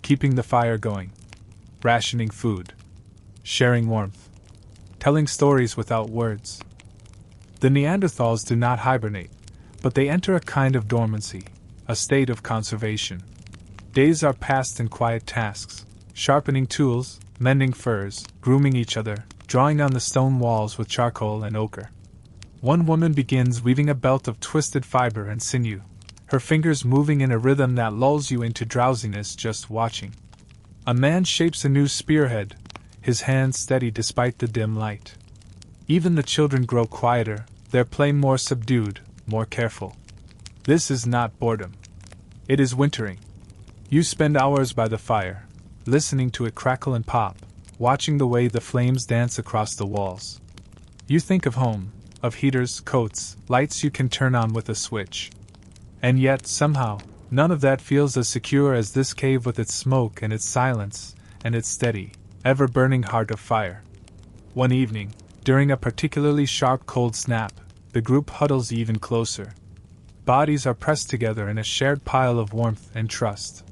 keeping the fire going, rationing food, sharing warmth, telling stories without words. The Neanderthals do not hibernate, but they enter a kind of dormancy, a state of conservation. Days are passed in quiet tasks, sharpening tools, mending furs, grooming each other, drawing on the stone walls with charcoal and ochre. One woman begins weaving a belt of twisted fiber and sinew, her fingers moving in a rhythm that lulls you into drowsiness just watching. A man shapes a new spearhead, his hands steady despite the dim light. Even the children grow quieter, their play more subdued, more careful. This is not boredom. It is wintering. You spend hours by the fire, listening to it crackle and pop, watching the way the flames dance across the walls. You think of home, of heaters, coats, lights you can turn on with a switch. And yet, somehow, none of that feels as secure as this cave with its smoke and its silence, and its steady, ever-burning heart of fire. One evening, during a particularly sharp cold snap, the group huddles even closer. Bodies are pressed together in a shared pile of warmth and trust.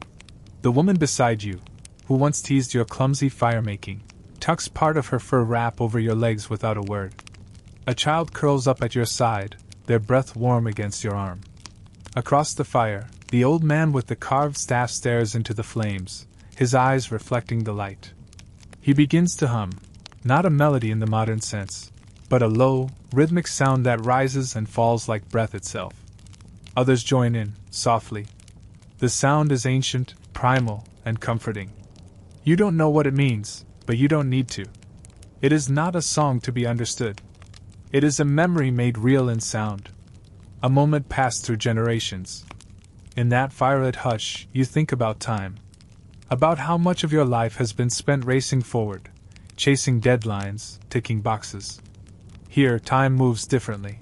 The woman beside you, who once teased your clumsy fire-making, tucks part of her fur wrap over your legs without a word. A child curls up at your side, their breath warm against your arm. Across the fire, the old man with the carved staff stares into the flames, his eyes reflecting the light. He begins to hum, not a melody in the modern sense, but a low, rhythmic sound that rises and falls like breath itself. Others join in, softly. The sound is ancient, primal, and comforting. You don't know what it means, but you don't need to. It is not a song to be understood. It is a memory made real in sound. A moment passed through generations. In that firelit hush, you think about time. About how much of your life has been spent racing forward, chasing deadlines, ticking boxes. Here, time moves differently.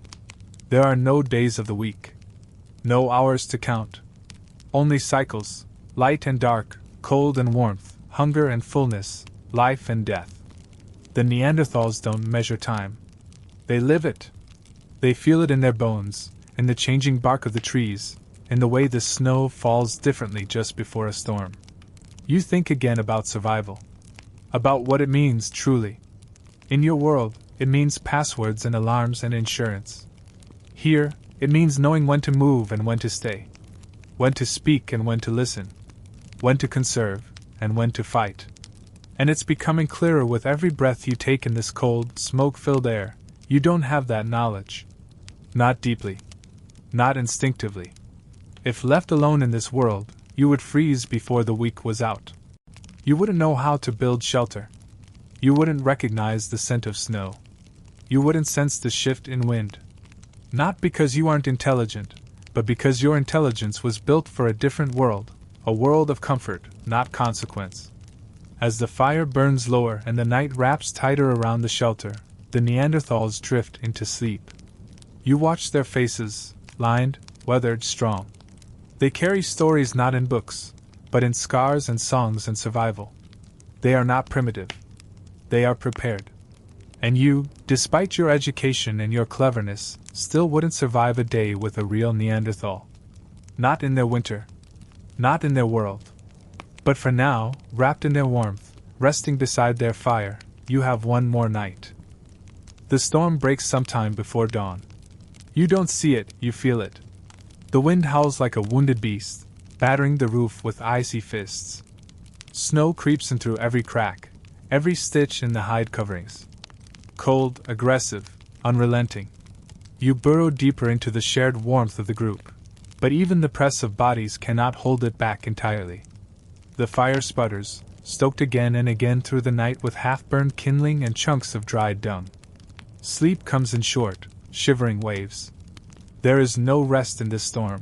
There are no days of the week. No hours to count. Only cycles, light and dark, cold and warmth, hunger and fullness, life and death. The Neanderthals don't measure time. They live it. They feel it in their bones, in the changing bark of the trees, in the way the snow falls differently just before a storm. You think again about survival. About what it means truly. In your world, it means passwords and alarms and insurance. Here, it means knowing when to move and when to stay, when to speak and when to listen, when to conserve and when to fight. And it's becoming clearer with every breath you take in this cold, smoke-filled air. You don't have that knowledge. Not deeply. Not instinctively. If left alone in this world, you would freeze before the week was out. You wouldn't know how to build shelter. You wouldn't recognize the scent of snow. You wouldn't sense the shift in wind. Not because you aren't intelligent, but because your intelligence was built for a different world, a world of comfort, not consequence. As the fire burns lower and the night wraps tighter around the shelter, the Neanderthals drift into sleep. You watch their faces, lined, weathered, strong. They carry stories not in books, but in scars and songs and survival. They are not primitive. They are prepared. And you, despite your education and your cleverness, still wouldn't survive a day with a real Neanderthal. Not in their winter. Not in their world. But for now, wrapped in their warmth, resting beside their fire, you have one more night. The storm breaks sometime before dawn. You don't see it, you feel it. The wind howls like a wounded beast, battering the roof with icy fists. Snow creeps in through every crack, every stitch in the hide coverings. Cold, aggressive, unrelenting. You burrow deeper into the shared warmth of the group, but even the press of bodies cannot hold it back entirely. The fire sputters, stoked again and again through the night with half-burned kindling and chunks of dried dung. Sleep comes in short, shivering waves. There is no rest in this storm.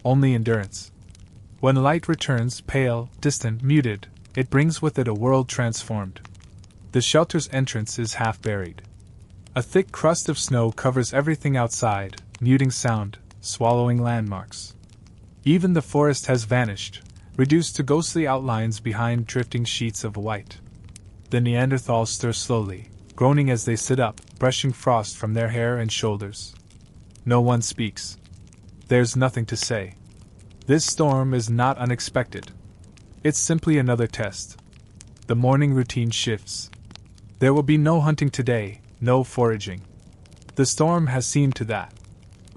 Only endurance. When light returns, pale, distant, muted, it brings with it a world transformed. The shelter's entrance is half buried. A thick crust of snow covers everything outside, muting sound, swallowing landmarks. Even the forest has vanished, reduced to ghostly outlines behind drifting sheets of white. The Neanderthals stir slowly, groaning as they sit up, brushing frost from their hair and shoulders. No one speaks. There's nothing to say. This storm is not unexpected. It's simply another test. The morning routine shifts. There will be no hunting today, no foraging. The storm has seen to that.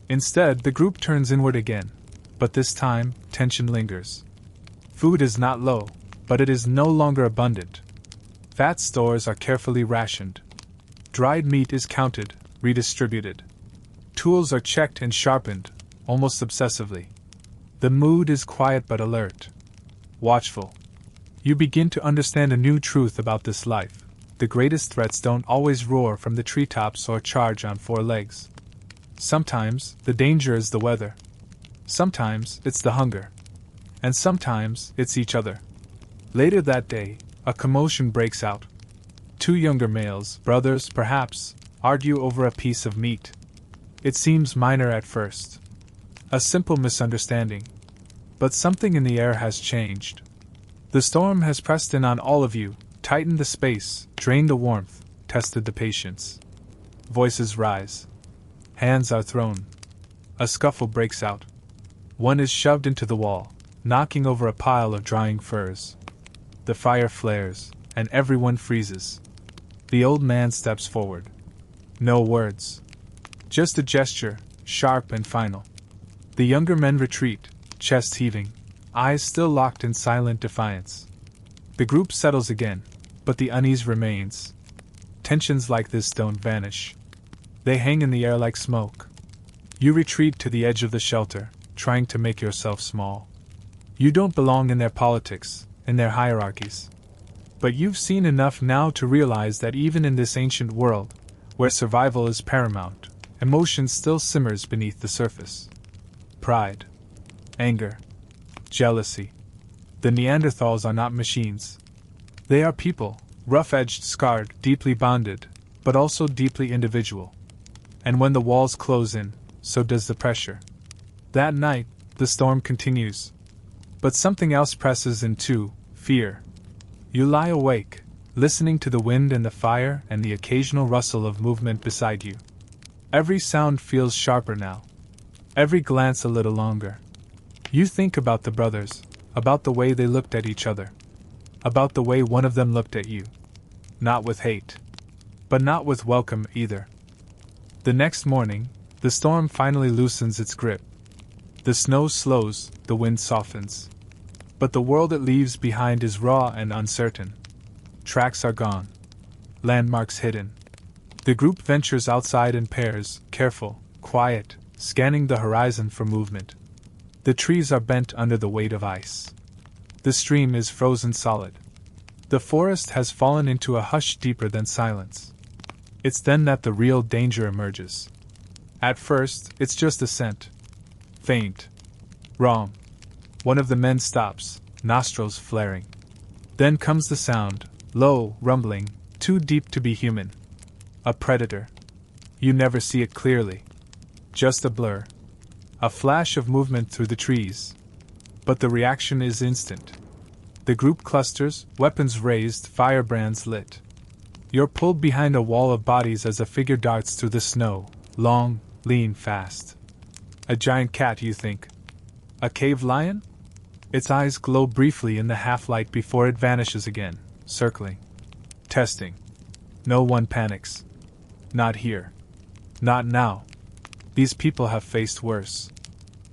Instead, the group turns inward again, but this time, tension lingers. Food is not low, but it is no longer abundant. Fat stores are carefully rationed. Dried meat is counted, redistributed. Tools are checked and sharpened, almost obsessively. The mood is quiet but alert. Watchful. You begin to understand a new truth about this life. The greatest threats don't always roar from the treetops or charge on four legs. Sometimes, the danger is the weather. Sometimes, it's the hunger. And sometimes, it's each other. Later that day, a commotion breaks out. Two younger males, brothers perhaps, argue over a piece of meat. It seems minor at first. A simple misunderstanding. But something in the air has changed. The storm has pressed in on all of you, tightened the space, drained the warmth, tested the patience. Voices rise. Hands are thrown. A scuffle breaks out. One is shoved into the wall, knocking over a pile of drying furs. The fire flares, and everyone freezes. The old man steps forward. No words. Just a gesture, sharp and final. The younger men retreat, chest heaving, eyes still locked in silent defiance. The group settles again, but the unease remains. Tensions like this don't vanish. They hang in the air like smoke. You retreat to the edge of the shelter, trying to make yourself small. You don't belong in their politics, in their hierarchies. But you've seen enough now to realize that even in this ancient world, where survival is paramount, emotion still simmers beneath the surface. Pride. Anger. Jealousy. The Neanderthals are not machines. They are people, rough-edged, scarred, deeply bonded, but also deeply individual. And when the walls close in, so does the pressure. That night, the storm continues. But something else presses in too, fear. You lie awake, listening to the wind and the fire and the occasional rustle of movement beside you. Every sound feels sharper now. Every glance a little longer. You think about the brothers, about the way they looked at each other. About the way one of them looked at you. Not with hate. But not with welcome either. The next morning, The storm finally loosens its grip. The snow slows, the wind softens. But the world it leaves behind is raw and uncertain. Tracks are gone. Landmarks hidden. The group ventures outside in pairs, careful, quiet, scanning the horizon for movement. The trees are bent under the weight of ice. The stream is frozen solid. The forest has fallen into a hush deeper than silence. It's then that the real danger emerges. At first, it's just a scent. Faint. Wrong. One of the men stops, nostrils flaring. Then comes the sound, low, rumbling, too deep to be human. A predator. You never see it clearly. Just a blur. A flash of movement through the trees. But the reaction is instant. The group clusters, weapons raised, firebrands lit. You're pulled behind a wall of bodies as a figure darts through the snow, long, lean, fast. A giant cat, you think. A cave lion? Its eyes glow briefly in the half-light before it vanishes again, circling. Testing. No one panics. Not here. Not now. These people have faced worse.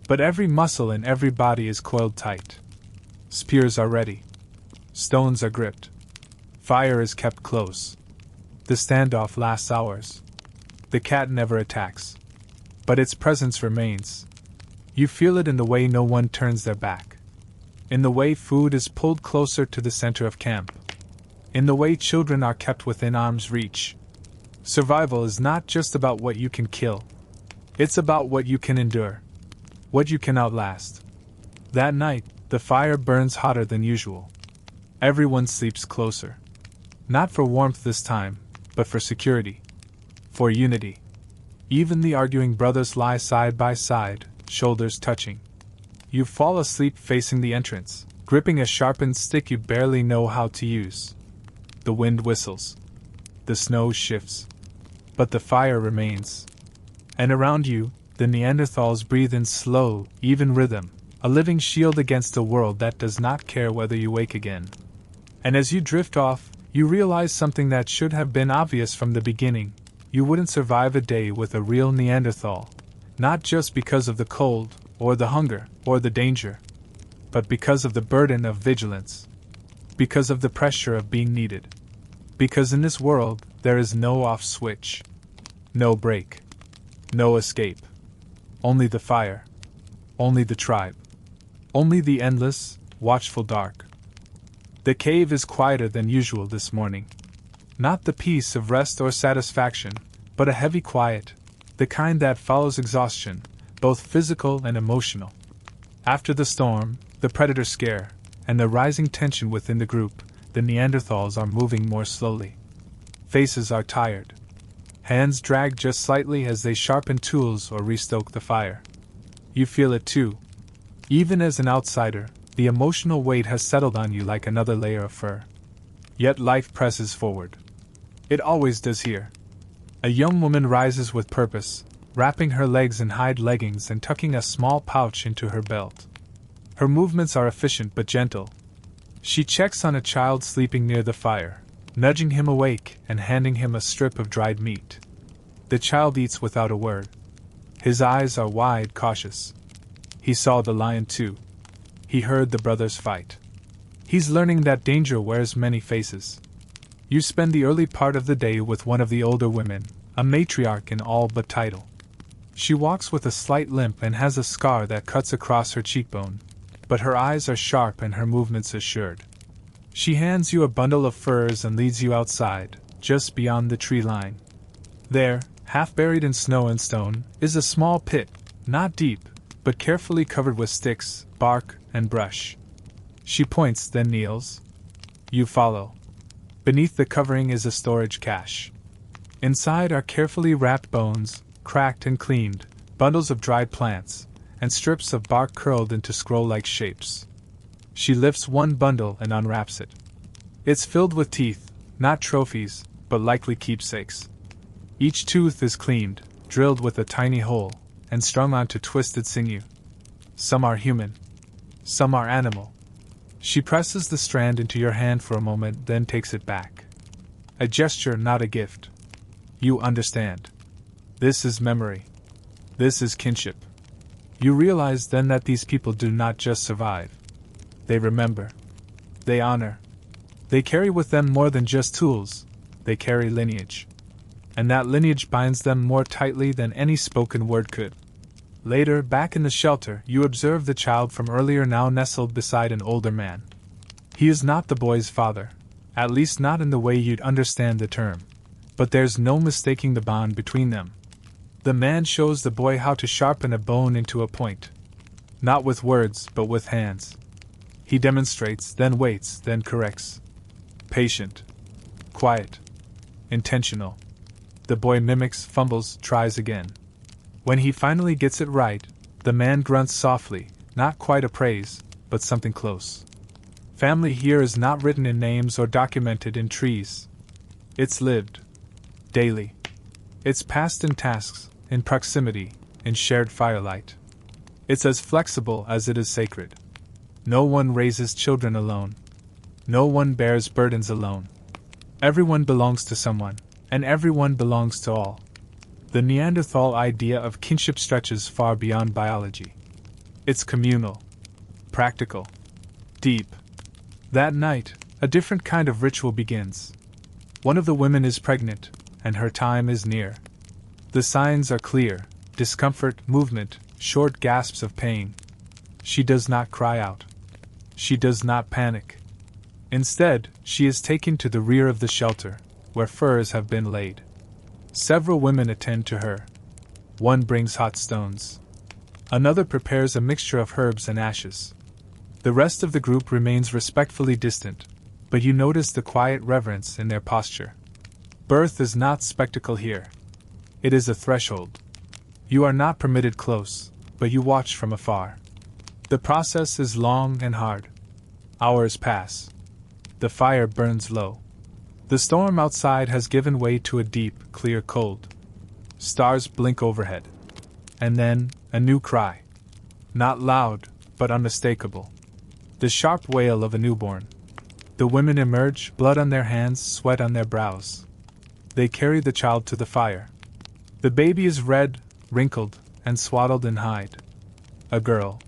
But every muscle in every body is coiled tight. Spears are ready. Stones are gripped. Fire is kept close. The standoff lasts hours. The cat never attacks. But its presence remains. You feel it in the way no one turns their back. In the way food is pulled closer to the center of camp. In the way children are kept within arm's reach. Survival is not just about what you can kill. It's about what you can endure. What you can outlast. That night, the fire burns hotter than usual. Everyone sleeps closer. Not for warmth this time, but for security. For unity. Even the arguing brothers lie side by side, shoulders touching. You fall asleep facing the entrance, gripping a sharpened stick you barely know how to use. The wind whistles. The snow shifts. But the fire remains. And around you, the Neanderthals breathe in slow, even rhythm, a living shield against a world that does not care whether you wake again. And as you drift off, you realize something that should have been obvious from the beginning. You wouldn't survive a day with a real Neanderthal, not just because of the cold, or the hunger, or the danger, but because of the burden of vigilance. Because of the pressure of being needed. Because in this world, there is no off switch. No break. No escape. Only the fire. Only the tribe. Only the endless, watchful dark. The cave is quieter than usual this morning. Not the peace of rest or satisfaction, but a heavy quiet, the kind that follows exhaustion, both physical and emotional. After the storm, the predator scare, and the rising tension within the group, the Neanderthals are moving more slowly. Faces are tired. Hands drag just slightly as they sharpen tools or restoke the fire. You feel it too. Even as an outsider, the emotional weight has settled on you like another layer of fur. Yet life presses forward. It always does here. A young woman rises with purpose, wrapping her legs in hide leggings and tucking a small pouch into her belt. Her movements are efficient but gentle. She checks on a child sleeping near the fire, nudging him awake and handing him a strip of dried meat. The child eats without a word. His eyes are wide, cautious. He saw the lion too. He heard the brothers fight. He's learning that danger wears many faces. You spend the early part of the day with one of the older women, a matriarch in all but title. She walks with a slight limp and has a scar that cuts across her cheekbone, but her eyes are sharp and her movements assured. She hands you a bundle of furs and leads you outside, just beyond the tree line. There, half buried in snow and stone, is a small pit, not deep, but carefully covered with sticks, bark, and brush. She points, then kneels. You follow. Beneath the covering is a storage cache. Inside are carefully wrapped bones, cracked and cleaned, bundles of dried plants, and strips of bark curled into scroll-like shapes. She lifts one bundle and unwraps it. It's filled with teeth, not trophies, but likely keepsakes. Each tooth is cleaned, drilled with a tiny hole, and strung onto twisted sinew. Some are human. Some are animal. She presses the strand into your hand for a moment, then takes it back. A gesture, not a gift. You understand. This is memory. This is kinship. You realize then that these people do not just survive. They remember. They honor. They carry with them more than just tools, they carry lineage. And that lineage binds them more tightly than any spoken word could. Later, back in the shelter, you observe the child from earlier now nestled beside an older man. He is not the boy's father, at least not in the way you'd understand the term. But there's no mistaking the bond between them. The man shows the boy how to sharpen a bone into a point. Not with words, but with hands. He demonstrates, then waits, then corrects. Patient. Quiet. Intentional. The boy mimics, fumbles, tries again. When he finally gets it right, the man grunts softly, not quite a praise, but something close. Family here is not written in names or documented in trees. It's lived. Daily. It's passed in tasks, in proximity, in shared firelight. It's as flexible as it is sacred. No one raises children alone. No one bears burdens alone. Everyone belongs to someone, and everyone belongs to all. The Neanderthal idea of kinship stretches far beyond biology. It's communal, practical, deep. That night, a different kind of ritual begins. One of the women is pregnant, and her time is near. The signs are clear: discomfort, movement, short gasps of pain. She does not cry out. She does not panic. Instead, she is taken to the rear of the shelter, where furs have been laid. Several women attend to her. One brings hot stones. Another prepares a mixture of herbs and ashes. The rest of the group remains respectfully distant, but you notice the quiet reverence in their posture. Birth is not spectacle here. It is a threshold. You are not permitted close, but you watch from afar. The process is long and hard. Hours pass. The fire burns low. The storm outside has given way to a deep, clear cold. Stars blink overhead. And then, a new cry. Not loud, but unmistakable. The sharp wail of a newborn. The women emerge, blood on their hands, sweat on their brows. They carry the child to the fire. The baby is red, wrinkled, and swaddled in hide. A girl.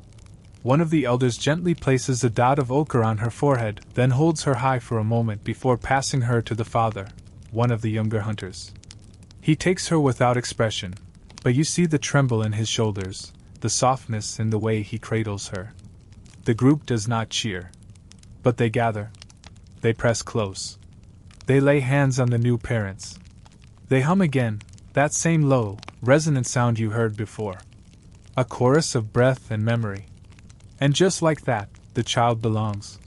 One of the elders gently places a dot of ochre on her forehead, then holds her high for a moment before passing her to the father, one of the younger hunters. He takes her without expression, but you see the tremble in his shoulders, the softness in the way he cradles her. The group does not cheer. But they gather. They press close. They lay hands on the new parents. They hum again, that same low, resonant sound you heard before. A chorus of breath and memory. And just like that, the child belongs.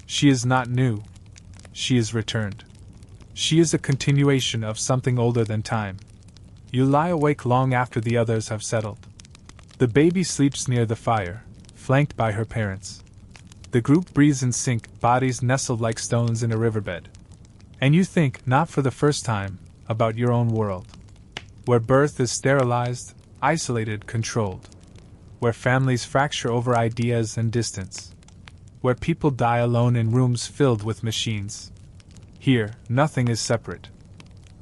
She is not new. She is returned. She is a continuation of something older than time. You lie awake long after the others have settled. The baby sleeps near the fire, flanked by her parents. The group breathes in sync, bodies nestled like stones in a riverbed. And you think, not for the first time, about your own world. Where birth is sterilized, isolated, controlled. Where families fracture over ideas and distance. Where people die alone in rooms filled with machines. Here, nothing is separate.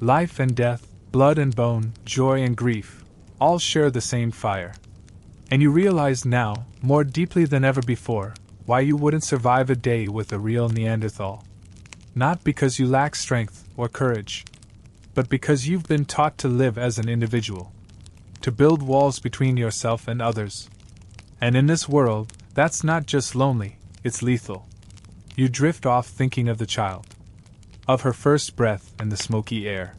Life and death, blood and bone, joy and grief, all share the same fire. And you realize now, more deeply than ever before, why you wouldn't survive a day with a real Neanderthal. Not because you lack strength or courage, but because you've been taught to live as an individual. To build walls between yourself and others. And in this world, that's not just lonely, it's lethal. You drift off thinking of the child. Of her first breath in the smoky air.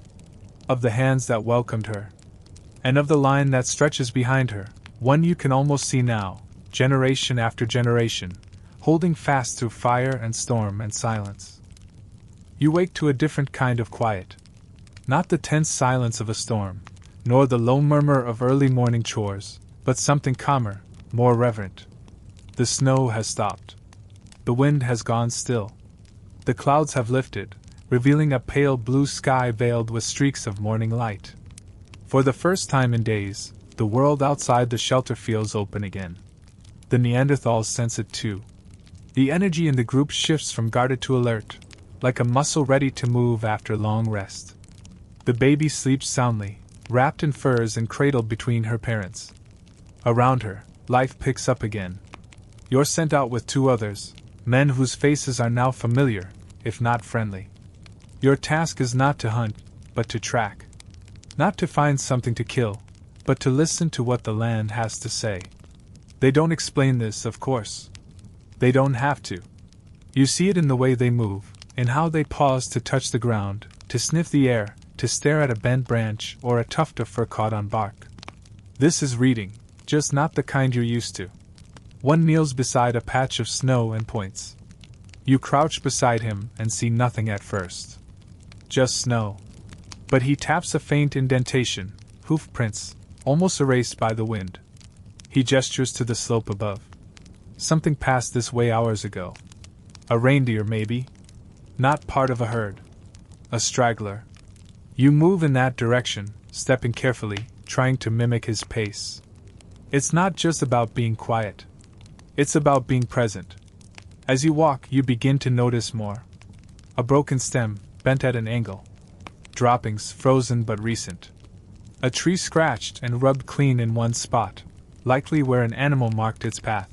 Of the hands that welcomed her. And of the line that stretches behind her, one you can almost see now, generation after generation, holding fast through fire and storm and silence. You wake to a different kind of quiet. Not the tense silence of a storm, nor the low murmur of early morning chores, but something calmer, more reverent. The snow has stopped. The wind has gone still. The clouds have lifted, revealing a pale blue sky veiled with streaks of morning light. For the first time in days, the world outside the shelter feels open again. The Neanderthals sense it too. The energy in the group shifts from guarded to alert, like a muscle ready to move after long rest. The baby sleeps soundly, wrapped in furs and cradled between her parents. Around her, life picks up again. You're sent out with two others, men whose faces are now familiar, if not friendly. Your task is not to hunt, but to track. Not to find something to kill, but to listen to what the land has to say. They don't explain this, of course. They don't have to. You see it in the way they move, in how they pause to touch the ground, to sniff the air, to stare at a bent branch or a tuft of fur caught on bark. This is reading, just not the kind you're used to. One kneels beside a patch of snow and points. You crouch beside him and see nothing at first. Just snow. But he taps a faint indentation, hoof prints, almost erased by the wind. He gestures to the slope above. Something passed this way hours ago. A reindeer, maybe? Not part of a herd. A straggler. You move in that direction, stepping carefully, trying to mimic his pace. It's not just about being quiet. It's about being present. As you walk, you begin to notice more. A broken stem, bent at an angle. Droppings, frozen but recent. A tree scratched and rubbed clean in one spot, likely where an animal marked its path.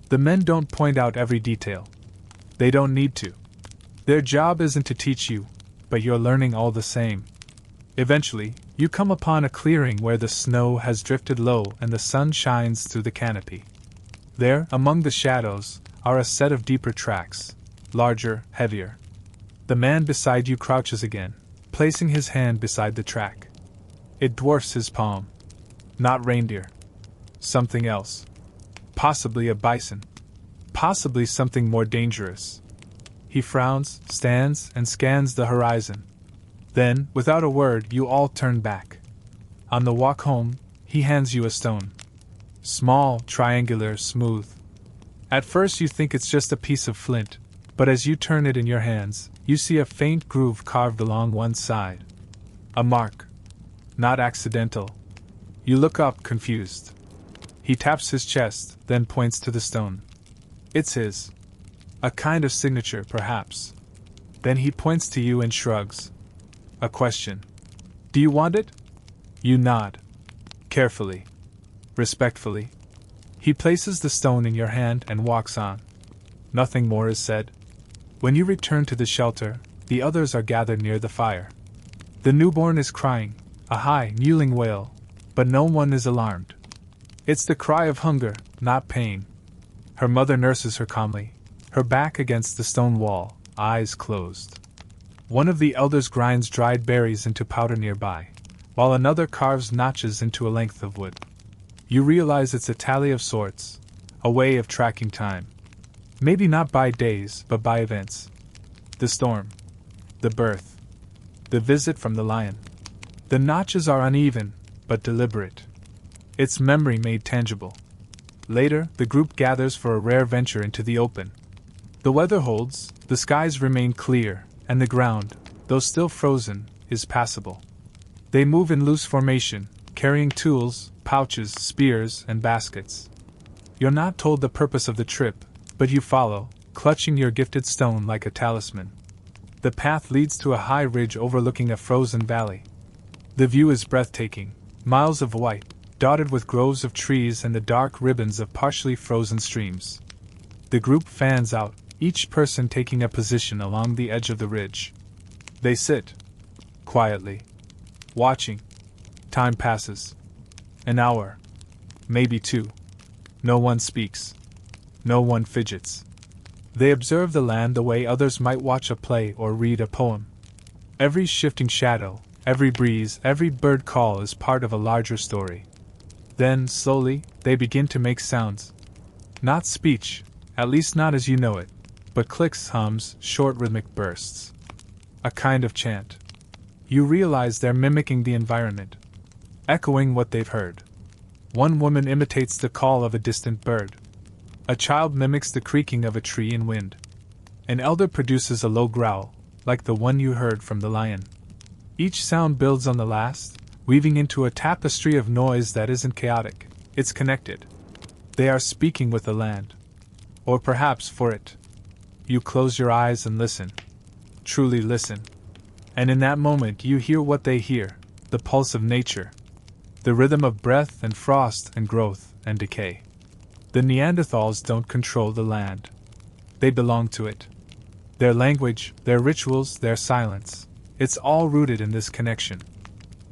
The men don't point out every detail. They don't need to. Their job isn't to teach you, but you're learning all the same. Eventually, you come upon a clearing where the snow has drifted low and the sun shines through the canopy. There, among the shadows, are a set of deeper tracks, larger, heavier. The man beside you crouches again, placing his hand beside the track. It dwarfs his palm. Not reindeer. Something else. Possibly a bison. Possibly something more dangerous. He frowns, stands, and scans the horizon. Then, without a word, you all turn back. On the walk home, he hands you a stone. Small, triangular, smooth. At first you think it's just a piece of flint, but as you turn it in your hands, you see a faint groove carved along one side. A mark. Not accidental. You look up, confused. He taps his chest, then points to the stone. It's his. A kind of signature, perhaps. Then he points to you and shrugs. A question. Do you want it? You nod. Carefully. Respectfully. He places the stone in your hand and walks on. Nothing more is said. When you return to the shelter, the others are gathered near the fire. The newborn is crying, a high, mewling wail, but no one is alarmed. It's the cry of hunger, not pain. Her mother nurses her calmly, her back against the stone wall, eyes closed. One of the elders grinds dried berries into powder nearby, while another carves notches into a length of wood. You realize it's a tally of sorts, a way of tracking time. Maybe not by days, but by events. The storm. The birth. The visit from the lion. The notches are uneven, but deliberate. It's memory made tangible. Later, the group gathers for a rare venture into the open. The weather holds, the skies remain clear, and the ground, though still frozen, is passable. They move in loose formation, carrying tools, pouches, spears, and baskets. You're not told the purpose of the trip, but you follow, clutching your gifted stone like a talisman. The path leads to a high ridge overlooking a frozen valley. The view is breathtaking, miles of white, dotted with groves of trees and the dark ribbons of partially frozen streams. The group fans out, each person taking a position along the edge of the ridge. They sit, quietly, watching. Time passes. An hour. Maybe two. No one speaks. No one fidgets. They observe the land the way others might watch a play or read a poem. Every shifting shadow, every breeze, every bird call is part of a larger story. Then, slowly, they begin to make sounds. Not speech, at least not as you know it, but clicks, hums, short rhythmic bursts. A kind of chant. You realize they're mimicking the environment, echoing what they've heard. One woman imitates the call of a distant bird. A child mimics the creaking of a tree in wind. An elder produces a low growl, like the one you heard from the lion. Each sound builds on the last, weaving into a tapestry of noise that isn't chaotic, it's connected. They are speaking with the land. Or perhaps for it. You close your eyes and listen. Truly listen. And in that moment you hear what they hear, the pulse of nature, the rhythm of breath and frost and growth and decay. The Neanderthals don't control the land. They belong to it. Their language, their rituals, their silence, it's all rooted in this connection.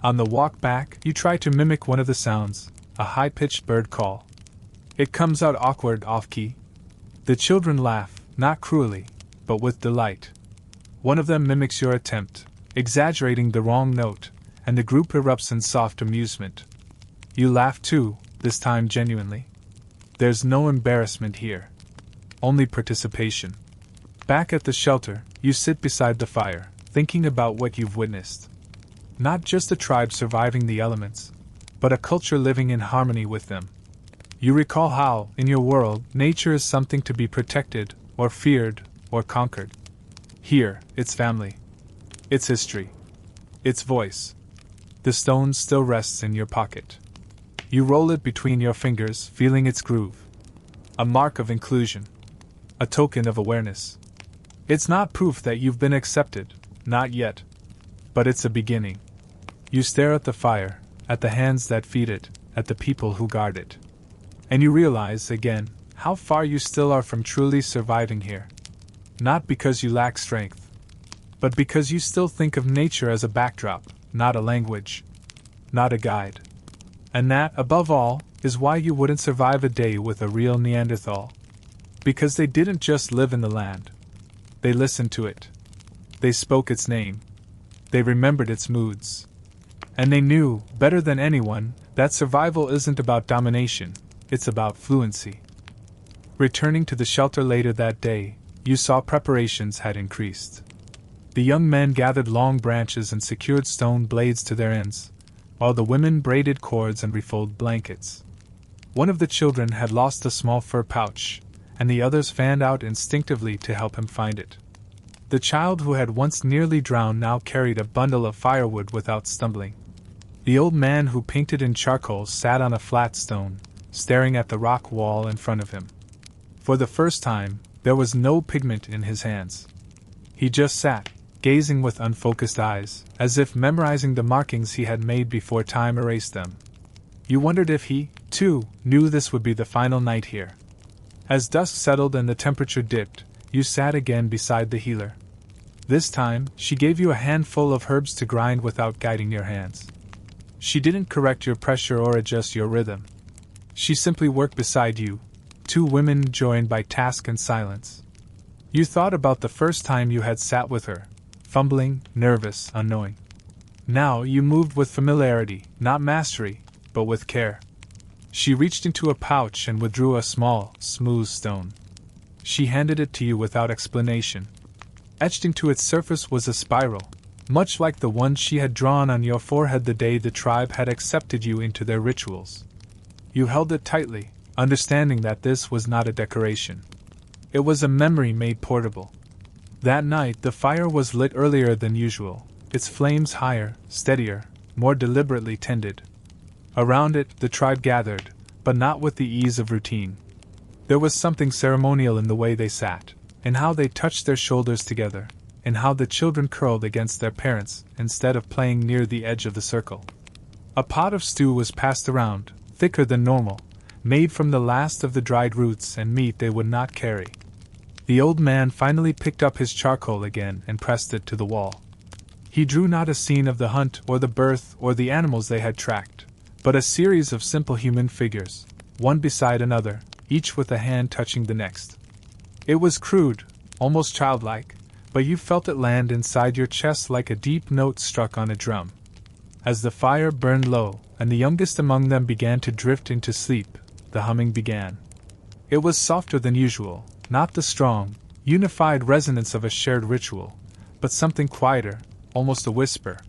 On the walk back, you try to mimic one of the sounds, a high-pitched bird call. It comes out awkward, off-key. The children laugh, not cruelly, but with delight. One of them mimics your attempt, exaggerating the wrong note, and the group erupts in soft amusement. You laugh too, this time genuinely. There's no embarrassment here. Only participation. Back at the shelter, you sit beside the fire, thinking about what you've witnessed. Not just a tribe surviving the elements, but a culture living in harmony with them. You recall how, in your world, nature is something to be protected, or feared, or conquered. Here, it's family. It's history. Its voice. The stone still rests in your pocket. You roll it between your fingers, feeling its groove. A mark of inclusion. A token of awareness. It's not proof that you've been accepted, not yet. But it's a beginning. You stare at the fire, at the hands that feed it, at the people who guard it. And you realize, again, how far you still are from truly surviving here. Not because you lack strength, but because you still think of nature as a backdrop, not a language, not a guide. And that, above all, is why you wouldn't survive a day with a real Neanderthal. Because they didn't just live in the land. They listened to it. They spoke its name. They remembered its moods. And they knew, better than anyone, that survival isn't about domination, it's about fluency. Returning to the shelter later that day, you saw preparations had increased. The young men gathered long branches and secured stone blades to their ends, while the women braided cords and refolded blankets. One of the children had lost a small fur pouch, and the others fanned out instinctively to help him find it. The child who had once nearly drowned now carried a bundle of firewood without stumbling. The old man who painted in charcoal sat on a flat stone, staring at the rock wall in front of him. For the first time, there was no pigment in his hands. He just sat, gazing with unfocused eyes, as if memorizing the markings he had made before time erased them. You wondered if he, too, knew this would be the final night here. As dusk settled and the temperature dipped, you sat again beside the healer. This time, she gave you a handful of herbs to grind without guiding your hands. She didn't correct your pressure or adjust your rhythm. She simply worked beside you, two women joined by task and silence. You thought about the first time you had sat with her, fumbling, nervous, unknowing. Now you moved with familiarity, not mastery, but with care. She reached into a pouch and withdrew a small, smooth stone. She handed it to you without explanation. Etched into its surface was a spiral, much like the one she had drawn on your forehead the day the tribe had accepted you into their rituals. You held it tightly, understanding that this was not a decoration. It was a memory made portable. That night the fire was lit earlier than usual, its flames higher, steadier, more deliberately tended. Around it the tribe gathered, but not with the ease of routine. There was something ceremonial in the way they sat, in how they touched their shoulders together, in how the children curled against their parents instead of playing near the edge of the circle. A pot of stew was passed around, thicker than normal, made from the last of the dried roots and meat they would not carry. The old man finally picked up his charcoal again and pressed it to the wall. He drew not a scene of the hunt or the birth or the animals they had tracked, but a series of simple human figures, one beside another, each with a hand touching the next. It was crude, almost childlike, but you felt it land inside your chest like a deep note struck on a drum. As the fire burned low, and the youngest among them began to drift into sleep, the humming began. It was softer than usual, not the strong, unified resonance of a shared ritual, but something quieter, almost a whisper.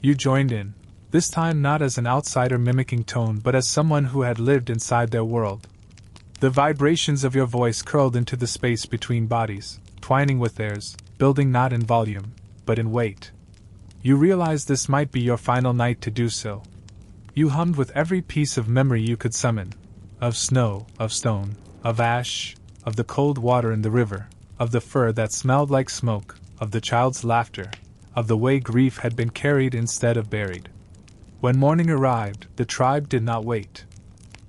You joined in, this time not as an outsider mimicking tone but as someone who had lived inside their world. The vibrations of your voice curled into the space between bodies, twining with theirs, building not in volume, but in weight. You realized this might be your final night to do so. You hummed with every piece of memory you could summon, of snow, of stone, of ash, of the cold water in the river, of the fur that smelled like smoke, of the child's laughter, of the way grief had been carried instead of buried. When morning arrived, the tribe did not wait.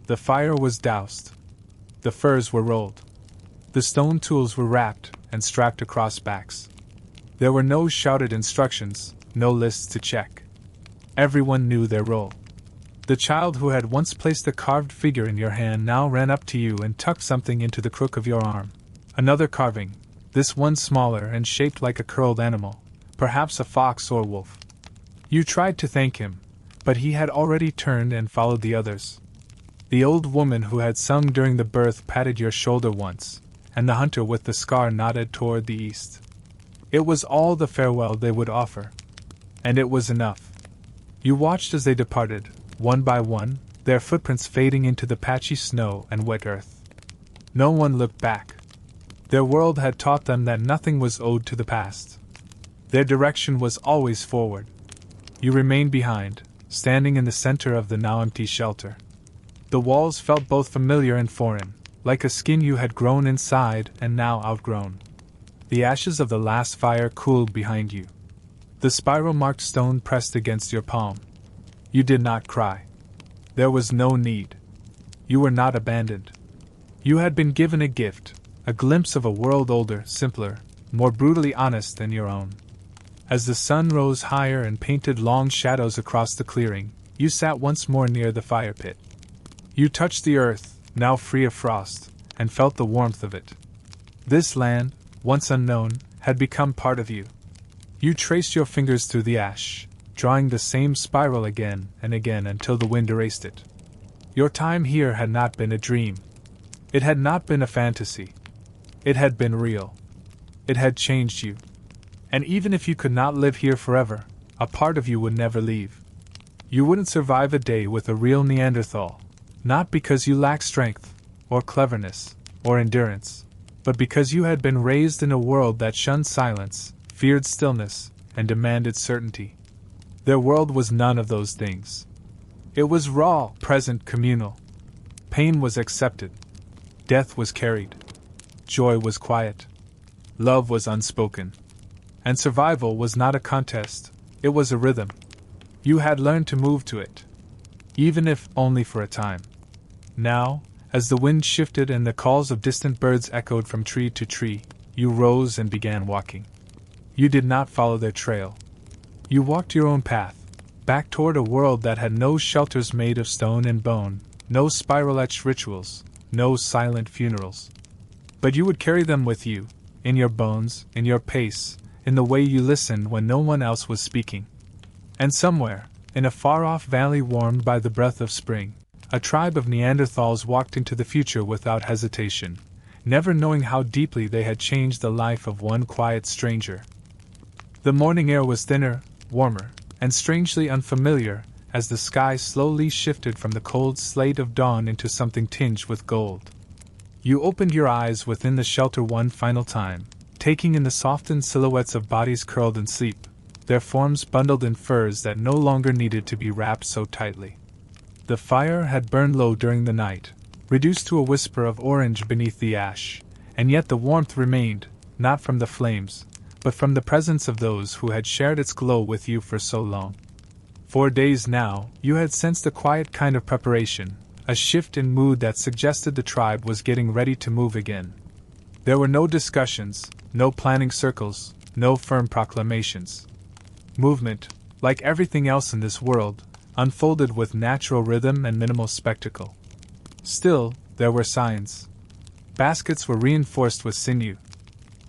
The fire was doused. The furs were rolled. The stone tools were wrapped and strapped across backs. There were no shouted instructions, no lists to check. Everyone knew their role. The child who had once placed a carved figure in your hand now ran up to you and tucked something into the crook of your arm. Another carving, this one smaller and shaped like a curled animal, perhaps a fox or wolf. You tried to thank him, but he had already turned and followed the others. The old woman who had sung during the birth patted your shoulder once, and the hunter with the scar nodded toward the east. It was all the farewell they would offer. And it was enough. You watched as they departed, one by one, their footprints fading into the patchy snow and wet earth. No one looked back. Their world had taught them that nothing was owed to the past. Their direction was always forward. You remained behind, standing in the center of the now empty shelter. The walls felt both familiar and foreign, like a skin you had grown inside and now outgrown. The ashes of the last fire cooled behind you. The spiral-marked stone pressed against your palm. You did not cry. There was no need. You were not abandoned. You had been given a gift, a glimpse of a world older, simpler, more brutally honest than your own. As the sun rose higher and painted long shadows across the clearing, you sat once more near the fire pit. You touched the earth, now free of frost, and felt the warmth of it. This land, once unknown, had become part of you. You traced your fingers through the ash, drawing the same spiral again and again until the wind erased it. Your time here had not been a dream. It had not been a fantasy. It had been real. It had changed you. And even if you could not live here forever, a part of you would never leave. You wouldn't survive a day with a real Neanderthal, not because you lacked strength, or cleverness, or endurance, but because you had been raised in a world that shunned silence, feared stillness, and demanded certainty. Their world was none of those things. It was raw, present, communal. Pain was accepted. Death was carried. Joy was quiet. Love was unspoken. And survival was not a contest, it was a rhythm. You had learned to move to it, even if only for a time. Now, as the wind shifted and the calls of distant birds echoed from tree to tree, you rose and began walking. You did not follow their trail. You walked your own path, back toward a world that had no shelters made of stone and bone, no spiral-etched rituals, no silent funerals. But you would carry them with you, in your bones, in your pace, in the way you listened when no one else was speaking. And somewhere, in a far-off valley warmed by the breath of spring, a tribe of Neanderthals walked into the future without hesitation, never knowing how deeply they had changed the life of one quiet stranger. The morning air was thinner, warmer, and strangely unfamiliar, as the sky slowly shifted from the cold slate of dawn into something tinged with gold. You opened your eyes within the shelter one final time, taking in the softened silhouettes of bodies curled in sleep, their forms bundled in furs that no longer needed to be wrapped so tightly. The fire had burned low during the night, reduced to a whisper of orange beneath the ash, and yet the warmth remained, not from the flames, but from the presence of those who had shared its glow with you for so long. For days now, you had sensed a quiet kind of preparation, a shift in mood that suggested the tribe was getting ready to move again. There were no discussions, no planning circles, no firm proclamations. Movement, like everything else in this world, unfolded with natural rhythm and minimal spectacle. Still, there were signs. Baskets were reinforced with sinew.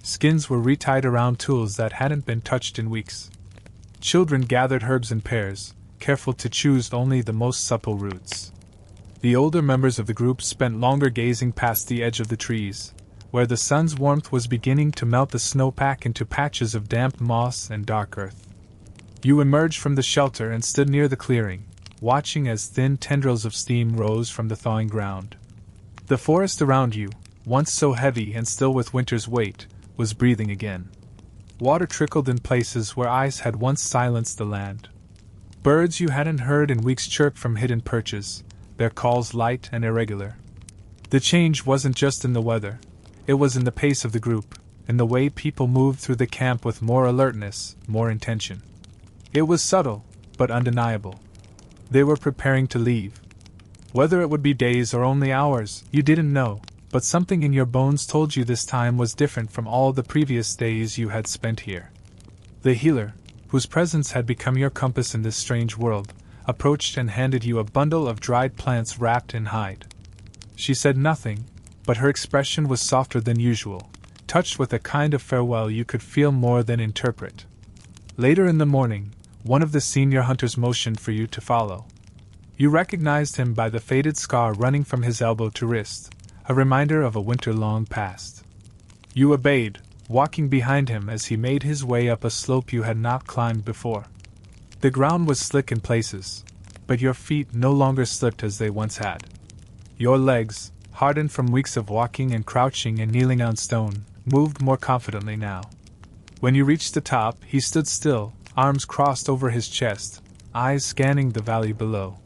Skins were retied around tools that hadn't been touched in weeks. Children gathered herbs in pairs, careful to choose only the most supple roots. The older members of the group spent longer gazing past the edge of the trees, where the sun's warmth was beginning to melt the snowpack into patches of damp moss and dark earth. You emerged from the shelter and stood near the clearing, watching as thin tendrils of steam rose from the thawing ground. The forest around you, once so heavy and still with winter's weight, was breathing again. Water trickled in places where ice had once silenced the land. Birds you hadn't heard in weeks chirped from hidden perches, their calls light and irregular. The change wasn't just in the weather, it was in the pace of the group, in the way people moved through the camp with more alertness, more intention. It was subtle, but undeniable. They were preparing to leave. Whether it would be days or only hours, you didn't know, but something in your bones told you this time was different from all the previous days you had spent here. The healer, whose presence had become your compass in this strange world, approached and handed you a bundle of dried plants wrapped in hide. She said nothing, but her expression was softer than usual, touched with a kind of farewell you could feel more than interpret. Later in the morning, one of the senior hunters motioned for you to follow. You recognized him by the faded scar running from his elbow to wrist, a reminder of a winter long past. You obeyed, walking behind him as he made his way up a slope you had not climbed before. The ground was slick in places, but your feet no longer slipped as they once had. Your legs, hardened from weeks of walking and crouching and kneeling on stone, moved more confidently now. When you reached the top, he stood still, arms crossed over his chest, eyes scanning the valley below.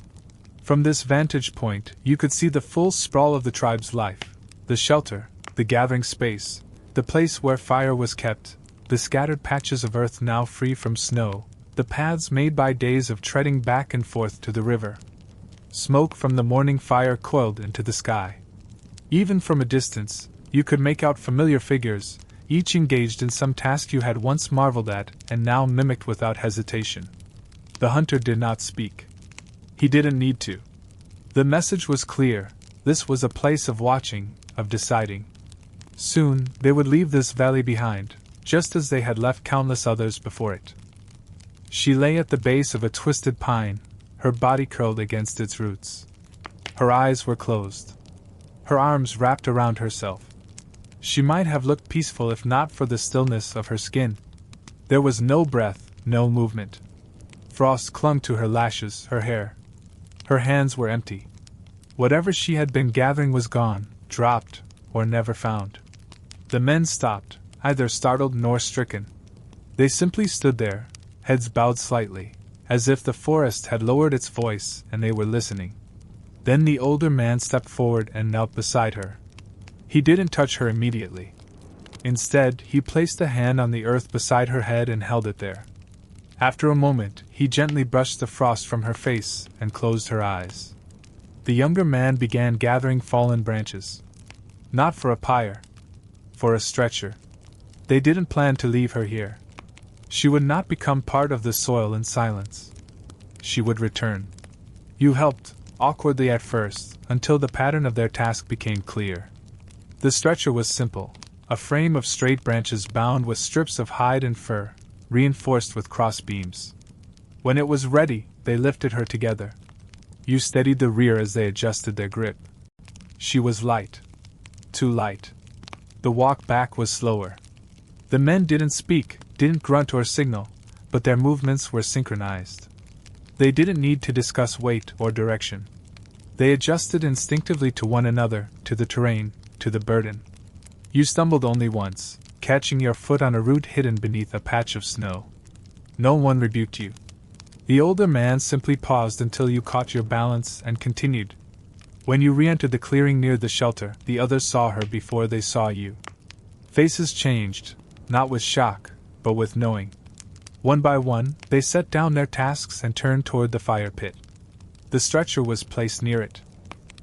From this vantage point, you could see the full sprawl of the tribe's life, the shelter, the gathering space, the place where fire was kept, the scattered patches of earth now free from snow, the paths made by days of treading back and forth to the river. Smoke from the morning fire coiled into the sky. Even from a distance, you could make out familiar figures, each engaged in some task you had once marveled at and now mimicked without hesitation. The hunter did not speak. He didn't need to. The message was clear. This was a place of watching, of deciding. Soon, they would leave this valley behind, just as they had left countless others before it. She lay at the base of a twisted pine, her body curled against its roots. Her eyes were closed. Her arms wrapped around herself. She might have looked peaceful if not for the stillness of her skin. There was no breath, no movement. Frost clung to her lashes, her hair. Her hands were empty. Whatever she had been gathering was gone, dropped, or never found. The men stopped, neither startled nor stricken. They simply stood there, heads bowed slightly, as if the forest had lowered its voice and they were listening. Then the older man stepped forward and knelt beside her. He didn't touch her immediately. Instead, he placed a hand on the earth beside her head and held it there. After a moment, he gently brushed the frost from her face and closed her eyes. The younger man began gathering fallen branches. Not for a pyre. For a stretcher. They didn't plan to leave her here. She would not become part of the soil in silence. She would return. You helped, awkwardly at first, until the pattern of their task became clear. The stretcher was simple, a frame of straight branches bound with strips of hide and fur, reinforced with cross beams. When it was ready, they lifted her together. You steadied the rear as they adjusted their grip. She was light. Too light. The walk back was slower. The men didn't speak, didn't grunt or signal, but their movements were synchronized. They didn't need to discuss weight or direction. They adjusted instinctively to one another, to the terrain, to the burden. You stumbled only once, catching your foot on a root hidden beneath a patch of snow. No one rebuked you. The older man simply paused until you caught your balance and continued. When you re-entered the clearing near the shelter, the others saw her before they saw you. Faces changed, not with shock, but with knowing. One by one, they set down their tasks and turned toward the fire pit. The stretcher was placed near it.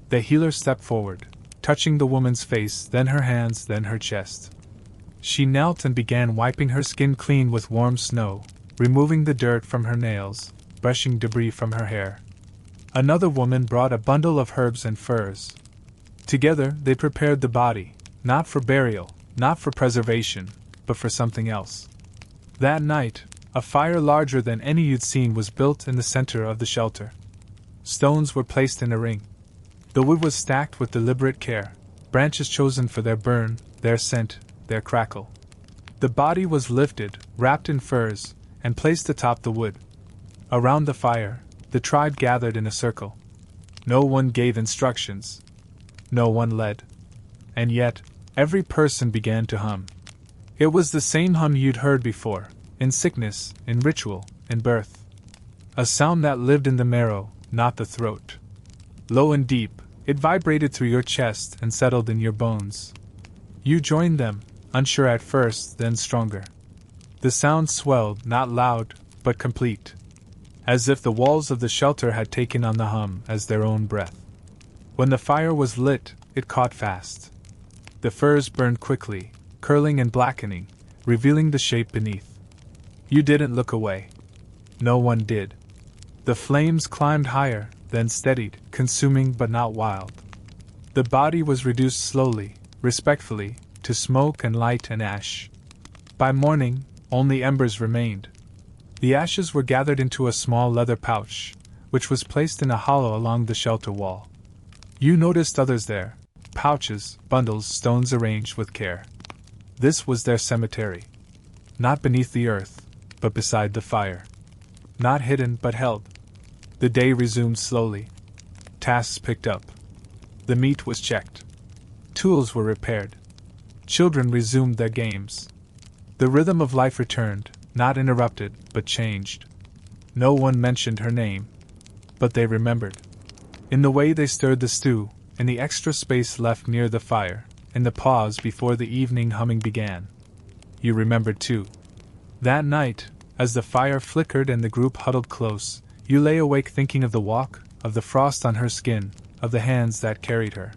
The healer stepped forward, touching the woman's face, then her hands, then her chest. She knelt and began wiping her skin clean with warm snow, removing the dirt from her nails, brushing debris from her hair. Another woman brought a bundle of herbs and furs. Together, they prepared the body, not for burial, not for preservation, but for something else. That night, a fire larger than any you'd seen was built in the center of the shelter. Stones were placed in a ring. The wood was stacked with deliberate care, branches chosen for their burn, their scent, their crackle. The body was lifted, wrapped in furs, and placed atop the wood. Around the fire, the tribe gathered in a circle. No one gave instructions. No one led. And yet, every person began to hum. It was the same hum you'd heard before, in sickness, in ritual, in birth. A sound that lived in the marrow, not the throat. Low and deep, it vibrated through your chest and settled in your bones. You joined them, unsure at first, then stronger. The sound swelled, not loud, but complete. as if the walls of the shelter had taken on the hum as their own breath. When the fire was lit, it caught fast. The furs burned quickly, curling and blackening, revealing the shape beneath. You didn't look away. No one did. The flames climbed higher, then steadied, consuming but not wild. The body was reduced slowly, respectfully, to smoke and light and ash. By morning, only embers remained. The ashes were gathered into a small leather pouch, which was placed in a hollow along the shelter wall. You noticed others there, pouches, bundles, stones arranged with care. This was their cemetery. Not beneath the earth, but beside the fire. Not hidden but held. The day resumed slowly. Tasks picked up. The meat was checked. Tools were repaired. Children resumed their games. The rhythm of life returned, not interrupted, but changed. No one mentioned her name, but they remembered. In the way they stirred the stew, in the extra space left near the fire, in the pause before the evening humming began. You remembered too. That night, as the fire flickered and the group huddled close, you lay awake thinking of the walk, of the frost on her skin, of the hands that carried her.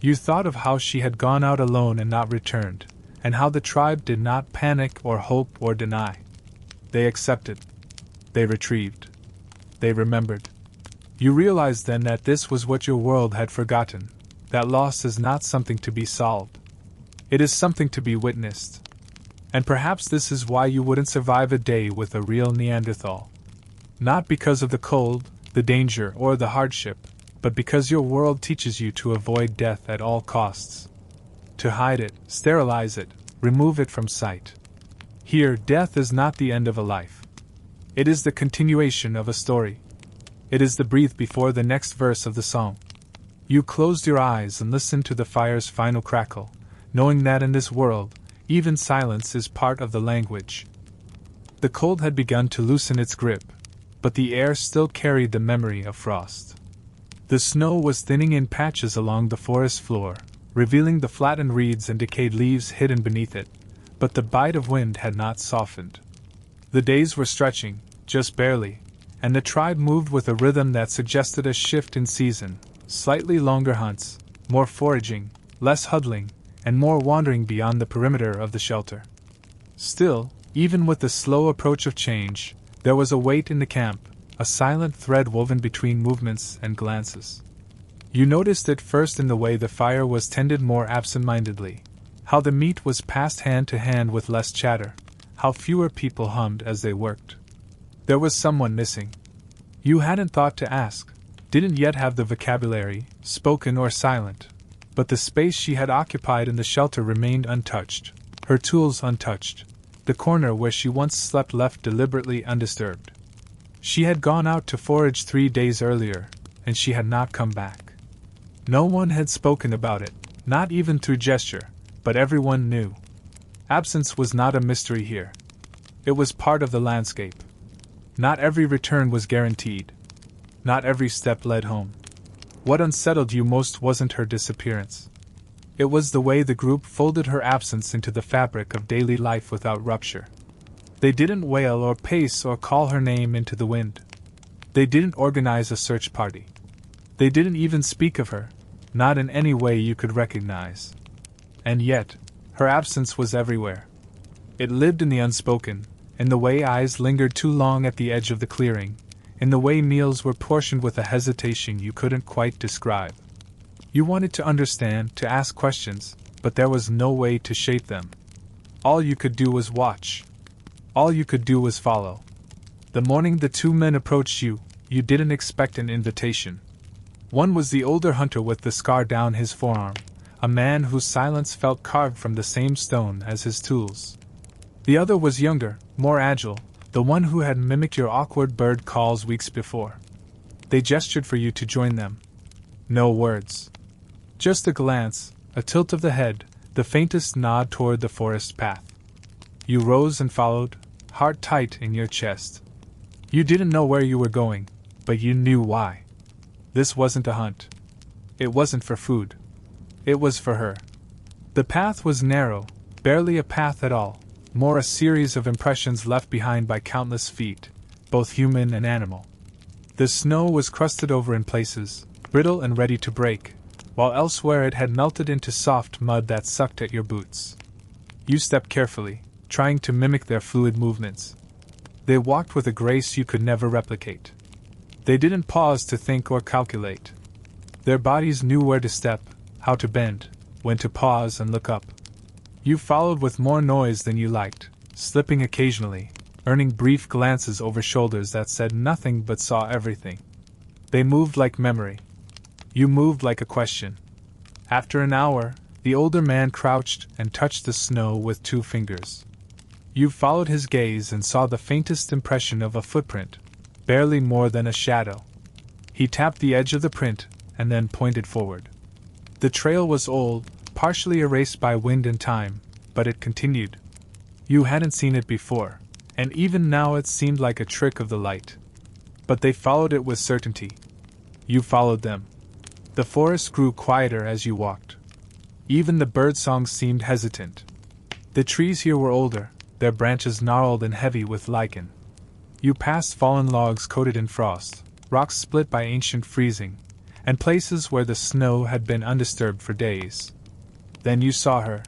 You thought of how she had gone out alone and not returned, and how the tribe did not panic or hope or deny. They accepted. They retrieved. They remembered. You realized then that this was what your world had forgotten, that loss is not something to be solved. It is something to be witnessed. And perhaps this is why you wouldn't survive a day with a real Neanderthal. Not because of the cold, the danger, or the hardship, but because your world teaches you to avoid death at all costs. To hide it, sterilize it, remove it from sight. Here, death is not the end of a life. It is the continuation of a story. It is the breath before the next verse of the song. You closed your eyes and listened to the fire's final crackle, knowing that in this world, even silence is part of the language. The cold had begun to loosen its grip, but the air still carried the memory of frost. The snow was thinning in patches along the forest floor, revealing the flattened reeds and decayed leaves hidden beneath it, but the bite of wind had not softened. The days were stretching, just barely, and the tribe moved with a rhythm that suggested a shift in season, slightly longer hunts, more foraging, less huddling, and more wandering beyond the perimeter of the shelter. Still, even with the slow approach of change, there was a weight in the camp, a silent thread woven between movements and glances. You noticed it first in the way the fire was tended more absent-mindedly, how the meat was passed hand to hand with less chatter, how fewer people hummed as they worked. There was someone missing. You hadn't thought to ask, didn't yet have the vocabulary, spoken or silent, but the space she had occupied in the shelter remained untouched, her tools untouched, the corner where she once slept left deliberately undisturbed. She had gone out to forage 3 days earlier, and she had not come back. No one had spoken about it, not even through gesture, but everyone knew. Absence was not a mystery here. It was part of the landscape. Not every return was guaranteed. Not every step led home. What unsettled you most wasn't her disappearance. It was the way the group folded her absence into the fabric of daily life without rupture. They didn't wail or pace or call her name into the wind. They didn't organize a search party. They didn't even speak of her, not in any way you could recognize. And yet, her absence was everywhere. It lived in the unspoken, in the way eyes lingered too long at the edge of the clearing, in the way meals were portioned with a hesitation you couldn't quite describe. You wanted to understand, to ask questions, but there was no way to shape them. All you could do was watch. All you could do was follow. The morning the 2 men approached you, you didn't expect an invitation. One was the older hunter with the scar down his forearm, a man whose silence felt carved from the same stone as his tools. The other was younger, more agile, the one who had mimicked your awkward bird calls weeks before. They gestured for you to join them. No words. Just a glance, a tilt of the head, the faintest nod toward the forest path. You rose and followed, heart tight in your chest. You didn't know where you were going, but you knew why. This wasn't a hunt. It wasn't for food. It was for her. The path was narrow, barely a path at all, more a series of impressions left behind by countless feet, both human and animal. The snow was crusted over in places, brittle and ready to break, while elsewhere it had melted into soft mud that sucked at your boots. You stepped carefully, trying to mimic their fluid movements. They walked with a grace you could never replicate. They didn't pause to think or calculate. Their bodies knew where to step, how to bend, when to pause and look up. You followed with more noise than you liked, slipping occasionally, earning brief glances over shoulders that said nothing but saw everything. They moved like memory. You moved like a question. After an hour, the older man crouched and touched the snow with 2 fingers. You followed his gaze and saw the faintest impression of a footprint, barely more than a shadow. He tapped the edge of the print and then pointed forward. The trail was old, partially erased by wind and time, but it continued. You hadn't seen it before, and even now it seemed like a trick of the light. But they followed it with certainty. You followed them. The forest grew quieter as you walked. Even the birdsong seemed hesitant. The trees here were older, their branches gnarled and heavy with lichen. You passed fallen logs coated in frost, rocks split by ancient freezing, and places where the snow had been undisturbed for days. Then you saw her.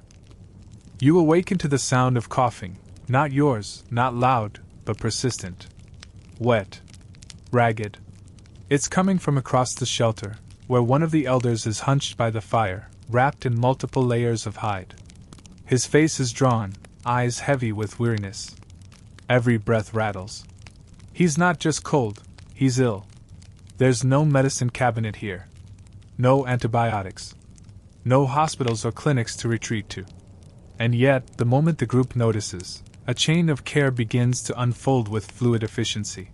You awakened to the sound of coughing, not yours, not loud, but persistent. Wet. Ragged. It's coming from across the shelter, where one of the elders is hunched by the fire, wrapped in multiple layers of hide. His face is drawn, eyes heavy with weariness. Every breath rattles. He's not just cold, he's ill. There's no medicine cabinet here. No antibiotics. No hospitals or clinics to retreat to. And yet, the moment the group notices, a chain of care begins to unfold with fluid efficiency.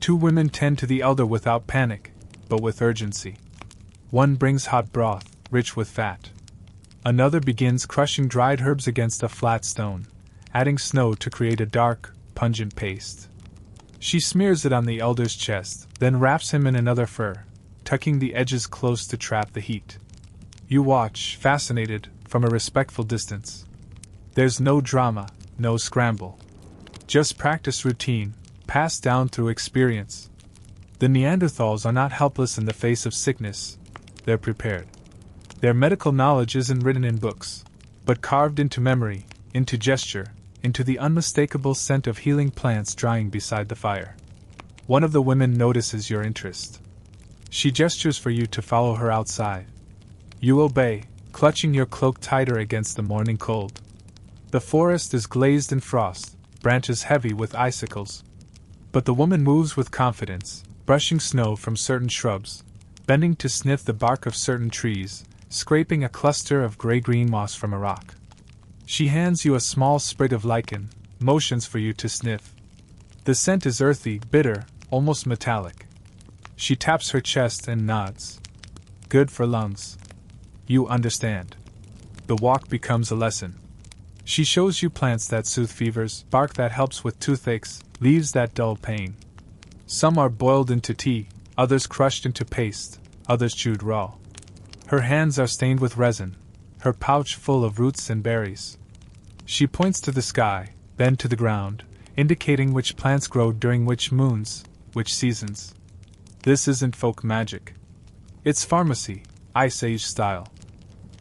2 women tend to the elder without panic, but with urgency. One brings hot broth, rich with fat. Another begins crushing dried herbs against a flat stone, adding snow to create a dark, pungent paste. She smears it on the elder's chest, then wraps him in another fur, tucking the edges close to trap the heat. You watch, fascinated, from a respectful distance. There's no drama, no scramble. Just practice routine, passed down through experience. The Neanderthals are not helpless in the face of sickness, they're prepared. Their medical knowledge isn't written in books, but carved into memory, into gesture, into the unmistakable scent of healing plants drying beside the fire. One of the women notices your interest. She gestures for you to follow her outside. You obey, clutching your cloak tighter against the morning cold. The forest is glazed in frost, branches heavy with icicles. But the woman moves with confidence, brushing snow from certain shrubs, bending to sniff the bark of certain trees, scraping a cluster of gray-green moss from a rock. She hands you a small sprig of lichen, motions for you to sniff. The scent is earthy, bitter, almost metallic. She taps her chest and nods. Good for lungs. You understand. The walk becomes a lesson. She shows you plants that soothe fevers, bark that helps with toothaches, leaves that dull pain. Some are boiled into tea, others crushed into paste, others chewed raw. Her hands are stained with resin, her pouch full of roots and berries. She points to the sky, then to the ground, indicating which plants grow during which moons, which seasons. This isn't folk magic. It's pharmacy, Ice Age style.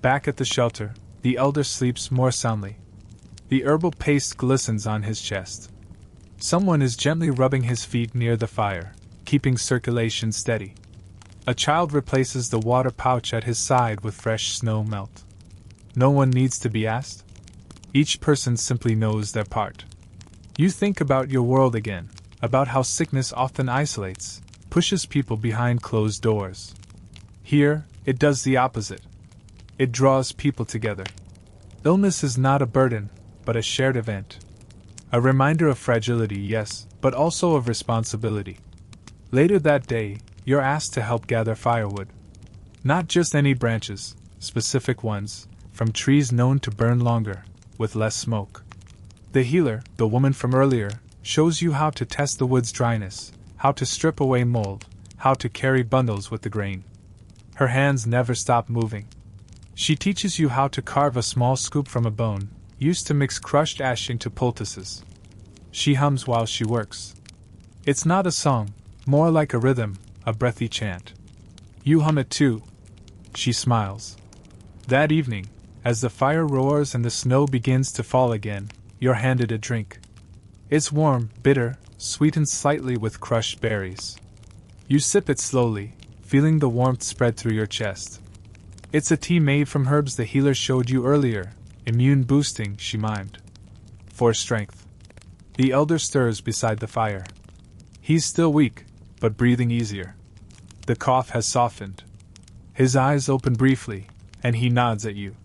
Back at the shelter, the elder sleeps more soundly. The herbal paste glistens on his chest. Someone is gently rubbing his feet near the fire, keeping circulation steady. A child replaces the water pouch at his side with fresh snow melt. No one needs to be asked. Each person simply knows their part. You think about your world again, about how sickness often isolates, pushes people behind closed doors. Here, it does the opposite. It draws people together. Illness is not a burden, but a shared event. A reminder of fragility, yes, but also of responsibility. Later that day, you're asked to help gather firewood. Not just any branches, specific ones, from trees known to burn longer, with less smoke. The healer, the woman from earlier, shows you how to test the wood's dryness, how to strip away mold, how to carry bundles with the grain. Her hands never stop moving. She teaches you how to carve a small scoop from a bone, used to mix crushed ash into poultices. She hums while she works. It's not a song, more like a rhythm, a breathy chant. You hum it too. She smiles. That evening, as the fire roars and the snow begins to fall again, you're handed a drink. It's warm, bitter, sweetened slightly with crushed berries. You sip it slowly, feeling the warmth spread through your chest. It's a tea made from herbs the healer showed you earlier, immune boosting, she mimed. For strength. The elder stirs beside the fire. He's still weak, but breathing easier. The cough has softened. His eyes open briefly, and he nods at you.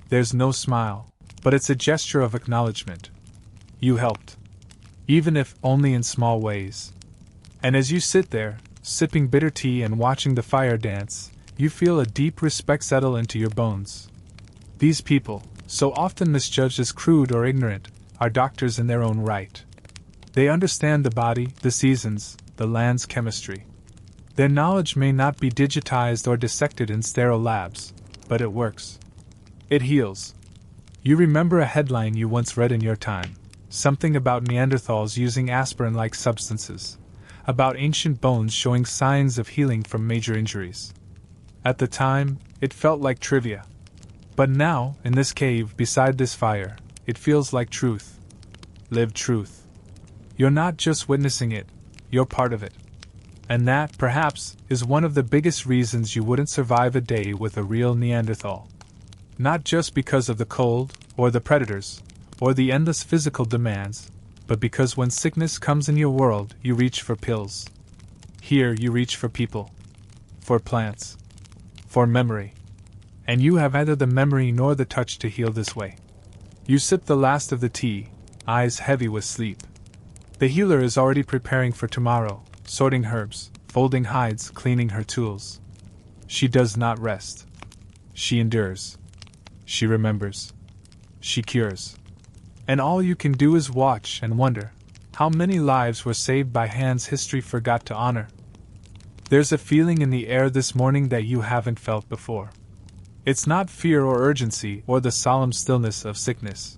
There's no smile, but it's a gesture of acknowledgement. You helped. Even if only in small ways. And as you sit there, sipping bitter tea and watching the fire dance, you feel a deep respect settle into your bones. These people, so often misjudged as crude or ignorant, are doctors in their own right. They understand the body, the seasons, the land's chemistry. Their knowledge may not be digitized or dissected in sterile labs, but it works. It heals. You remember a headline you once read in your time, something about Neanderthals using aspirin-like substances, about ancient bones showing signs of healing from major injuries. At the time, it felt like trivia. But now, in this cave beside this fire, it feels like truth. Lived truth. You're not just witnessing it, you're part of it. And that, perhaps, is one of the biggest reasons you wouldn't survive a day with a real Neanderthal. Not just because of the cold, or the predators, or the endless physical demands, but because when sickness comes in your world, you reach for pills. Here you reach for people. For plants. For memory. And you have neither the memory nor the touch to heal this way. You sip the last of the tea, eyes heavy with sleep. The healer is already preparing for tomorrow, sorting herbs, folding hides, cleaning her tools. She does not rest. She endures. She remembers. She cures. And all you can do is watch and wonder, how many lives were saved by hands history forgot to honor? There's a feeling in the air this morning that you haven't felt before. It's not fear or urgency or the solemn stillness of sickness.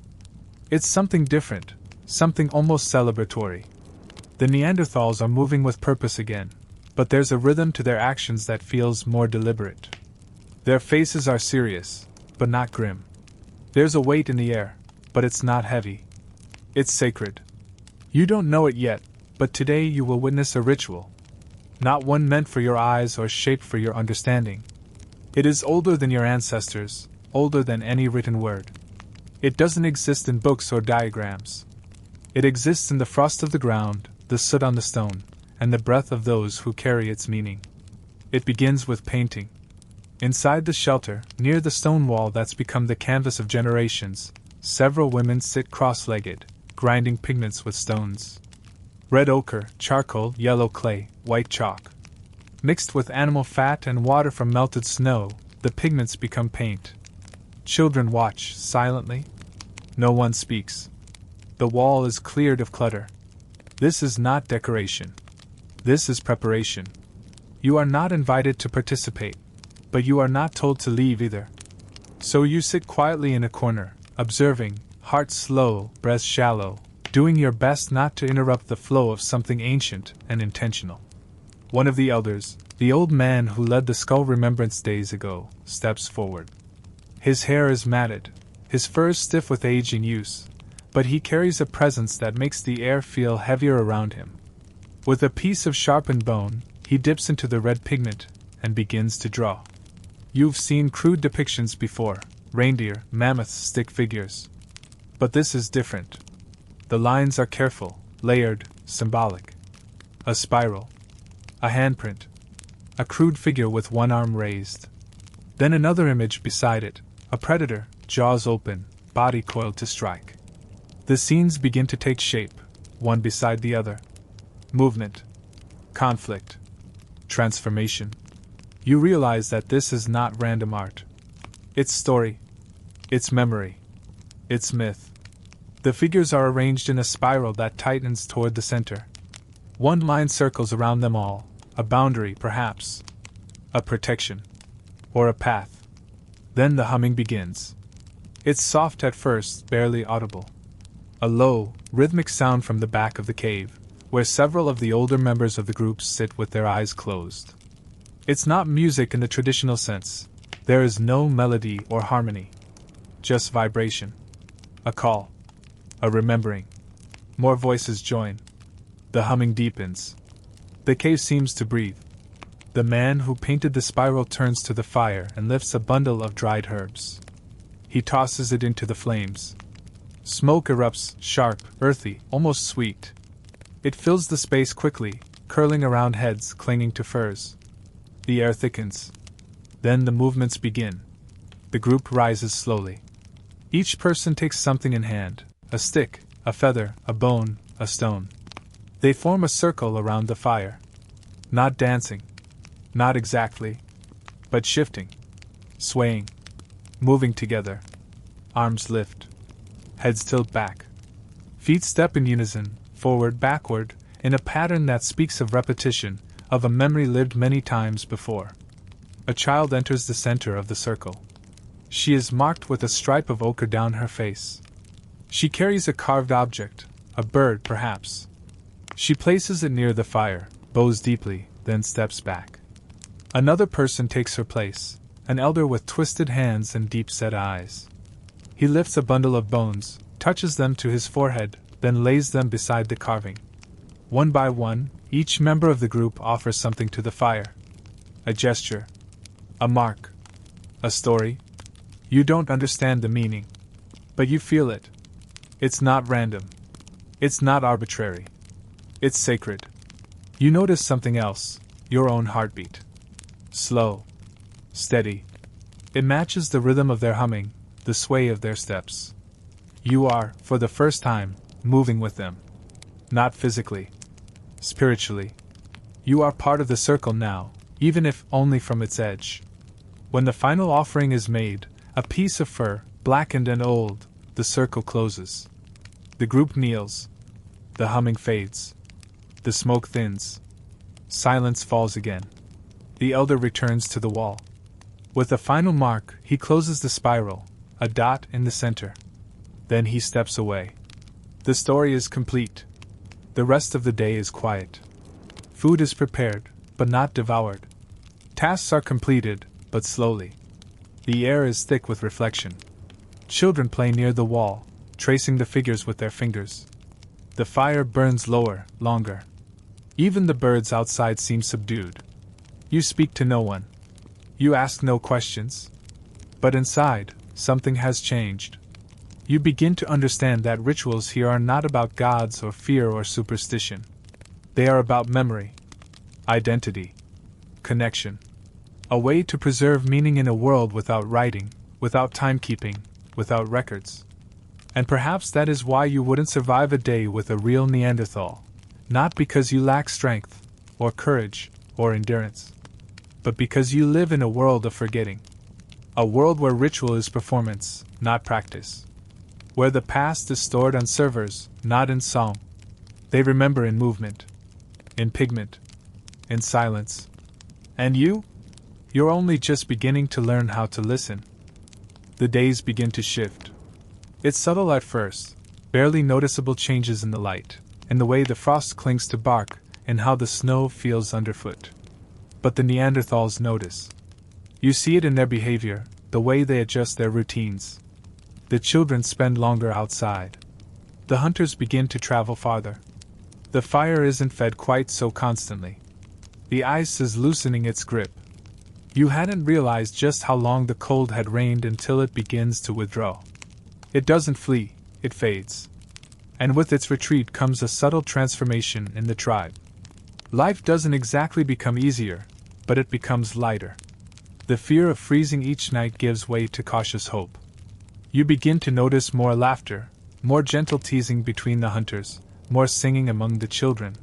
It's something different, something almost celebratory. The Neanderthals are moving with purpose again, but there's a rhythm to their actions that feels more deliberate. Their faces are serious, but not grim. There's a weight in the air, but it's not heavy. It's sacred. You don't know it yet, but today you will witness a ritual. Not one meant for your eyes or shaped for your understanding. It is older than your ancestors, older than any written word. It doesn't exist in books or diagrams. It exists in the frost of the ground, the soot on the stone, and the breath of those who carry its meaning. It begins with painting. Inside the shelter, near the stone wall that's become the canvas of generations, several women sit cross-legged, grinding pigments with stones. Red ochre, charcoal, yellow clay, white chalk. Mixed with animal fat and water from melted snow, the pigments become paint. Children watch, silently. No one speaks. The wall is cleared of clutter. This is not decoration. This is preparation. You are not invited to participate, but you are not told to leave either. So you sit quietly in a corner, observing, heart slow, breath shallow, doing your best not to interrupt the flow of something ancient and intentional. One of the elders, the old man who led the skull remembrance days ago, steps forward. His hair is matted, his fur stiff with age and use, but he carries a presence that makes the air feel heavier around him. With a piece of sharpened bone, he dips into the red pigment and begins to draw. You've seen crude depictions before, reindeer, mammoths, stick figures. But this is different. The lines are careful, layered, symbolic. A spiral. A handprint. A crude figure with one arm raised. Then another image beside it, a predator, jaws open, body coiled to strike. The scenes begin to take shape, one beside the other. Movement. Conflict. Transformation. You realize that this is not random art. It's story. It's memory. It's myth. The figures are arranged in a spiral that tightens toward the center. One line circles around them all, a boundary, perhaps. A protection. Or a path. Then the humming begins. It's soft at first, barely audible. A low, rhythmic sound from the back of the cave, where several of the older members of the group sit with their eyes closed. It's not music in the traditional sense. There is no melody or harmony. Just vibration. A call. A remembering. More voices join. The humming deepens. The cave seems to breathe. The man who painted the spiral turns to the fire and lifts a bundle of dried herbs. He tosses it into the flames. Smoke erupts, sharp, earthy, almost sweet. It fills the space quickly, curling around heads clinging to furs. The air thickens. Then the movements begin. The group rises slowly. Each person takes something in hand: a stick, a feather, a bone, a stone. They form a circle around the fire. Not dancing. Not exactly. But shifting. Swaying. Moving together. Arms lift. Heads tilt back. Feet step in unison, forward, backward, in a pattern that speaks of repetition, of a memory lived many times before. A child enters the center of the circle. She is marked with a stripe of ochre down her face. She carries a carved object, a bird perhaps. She places it near the fire, bows deeply, then steps back. Another person takes her place, an elder with twisted hands and deep-set eyes. He lifts a bundle of bones, touches them to his forehead, then lays them beside the carving. One by one, each member of the group offers something to the fire. A gesture. A mark. A story. You don't understand the meaning. But you feel it. It's not random. It's not arbitrary. It's sacred. You notice something else, your own heartbeat. Slow. Steady. It matches the rhythm of their humming, the sway of their steps. You are, for the first time, moving with them. Not physically. Spiritually. You are part of the circle now, even if only from its edge. When the final offering is made, a piece of fur, blackened and old, the circle closes. The group kneels. The humming fades. The smoke thins. Silence falls again. The elder returns to the wall. With a final mark, he closes the spiral, a dot in the center. Then he steps away. The story is complete. The rest of the day is quiet. Food is prepared, but not devoured. Tasks are completed, but slowly. The air is thick with reflection. Children play near the wall, tracing the figures with their fingers. The fire burns lower, longer. Even the birds outside seem subdued. You speak to no one. You ask no questions. But inside, something has changed. You begin to understand that rituals here are not about gods or fear or superstition. They are about memory, identity, connection. A way to preserve meaning in a world without writing, without timekeeping, without records. And perhaps that is why you wouldn't survive a day with a real Neanderthal. Not because you lack strength, or courage, or endurance. But because you live in a world of forgetting. A world where ritual is performance, not practice. Where the past is stored on servers, not in song. They remember in movement. In pigment. In silence. And you? You're only just beginning to learn how to listen. The days begin to shift. It's subtle at first, barely noticeable changes in the light, in the way the frost clings to bark, and how the snow feels underfoot. But the Neanderthals notice. You see it in their behavior, the way they adjust their routines. The children spend longer outside. The hunters begin to travel farther. The fire isn't fed quite so constantly. The ice is loosening its grip. You hadn't realized just how long the cold had reigned until it begins to withdraw. It doesn't flee, it fades. And with its retreat comes a subtle transformation in the tribe. Life doesn't exactly become easier, but it becomes lighter. The fear of freezing each night gives way to cautious hope. You begin to notice more laughter, more gentle teasing between the hunters, more singing among the children.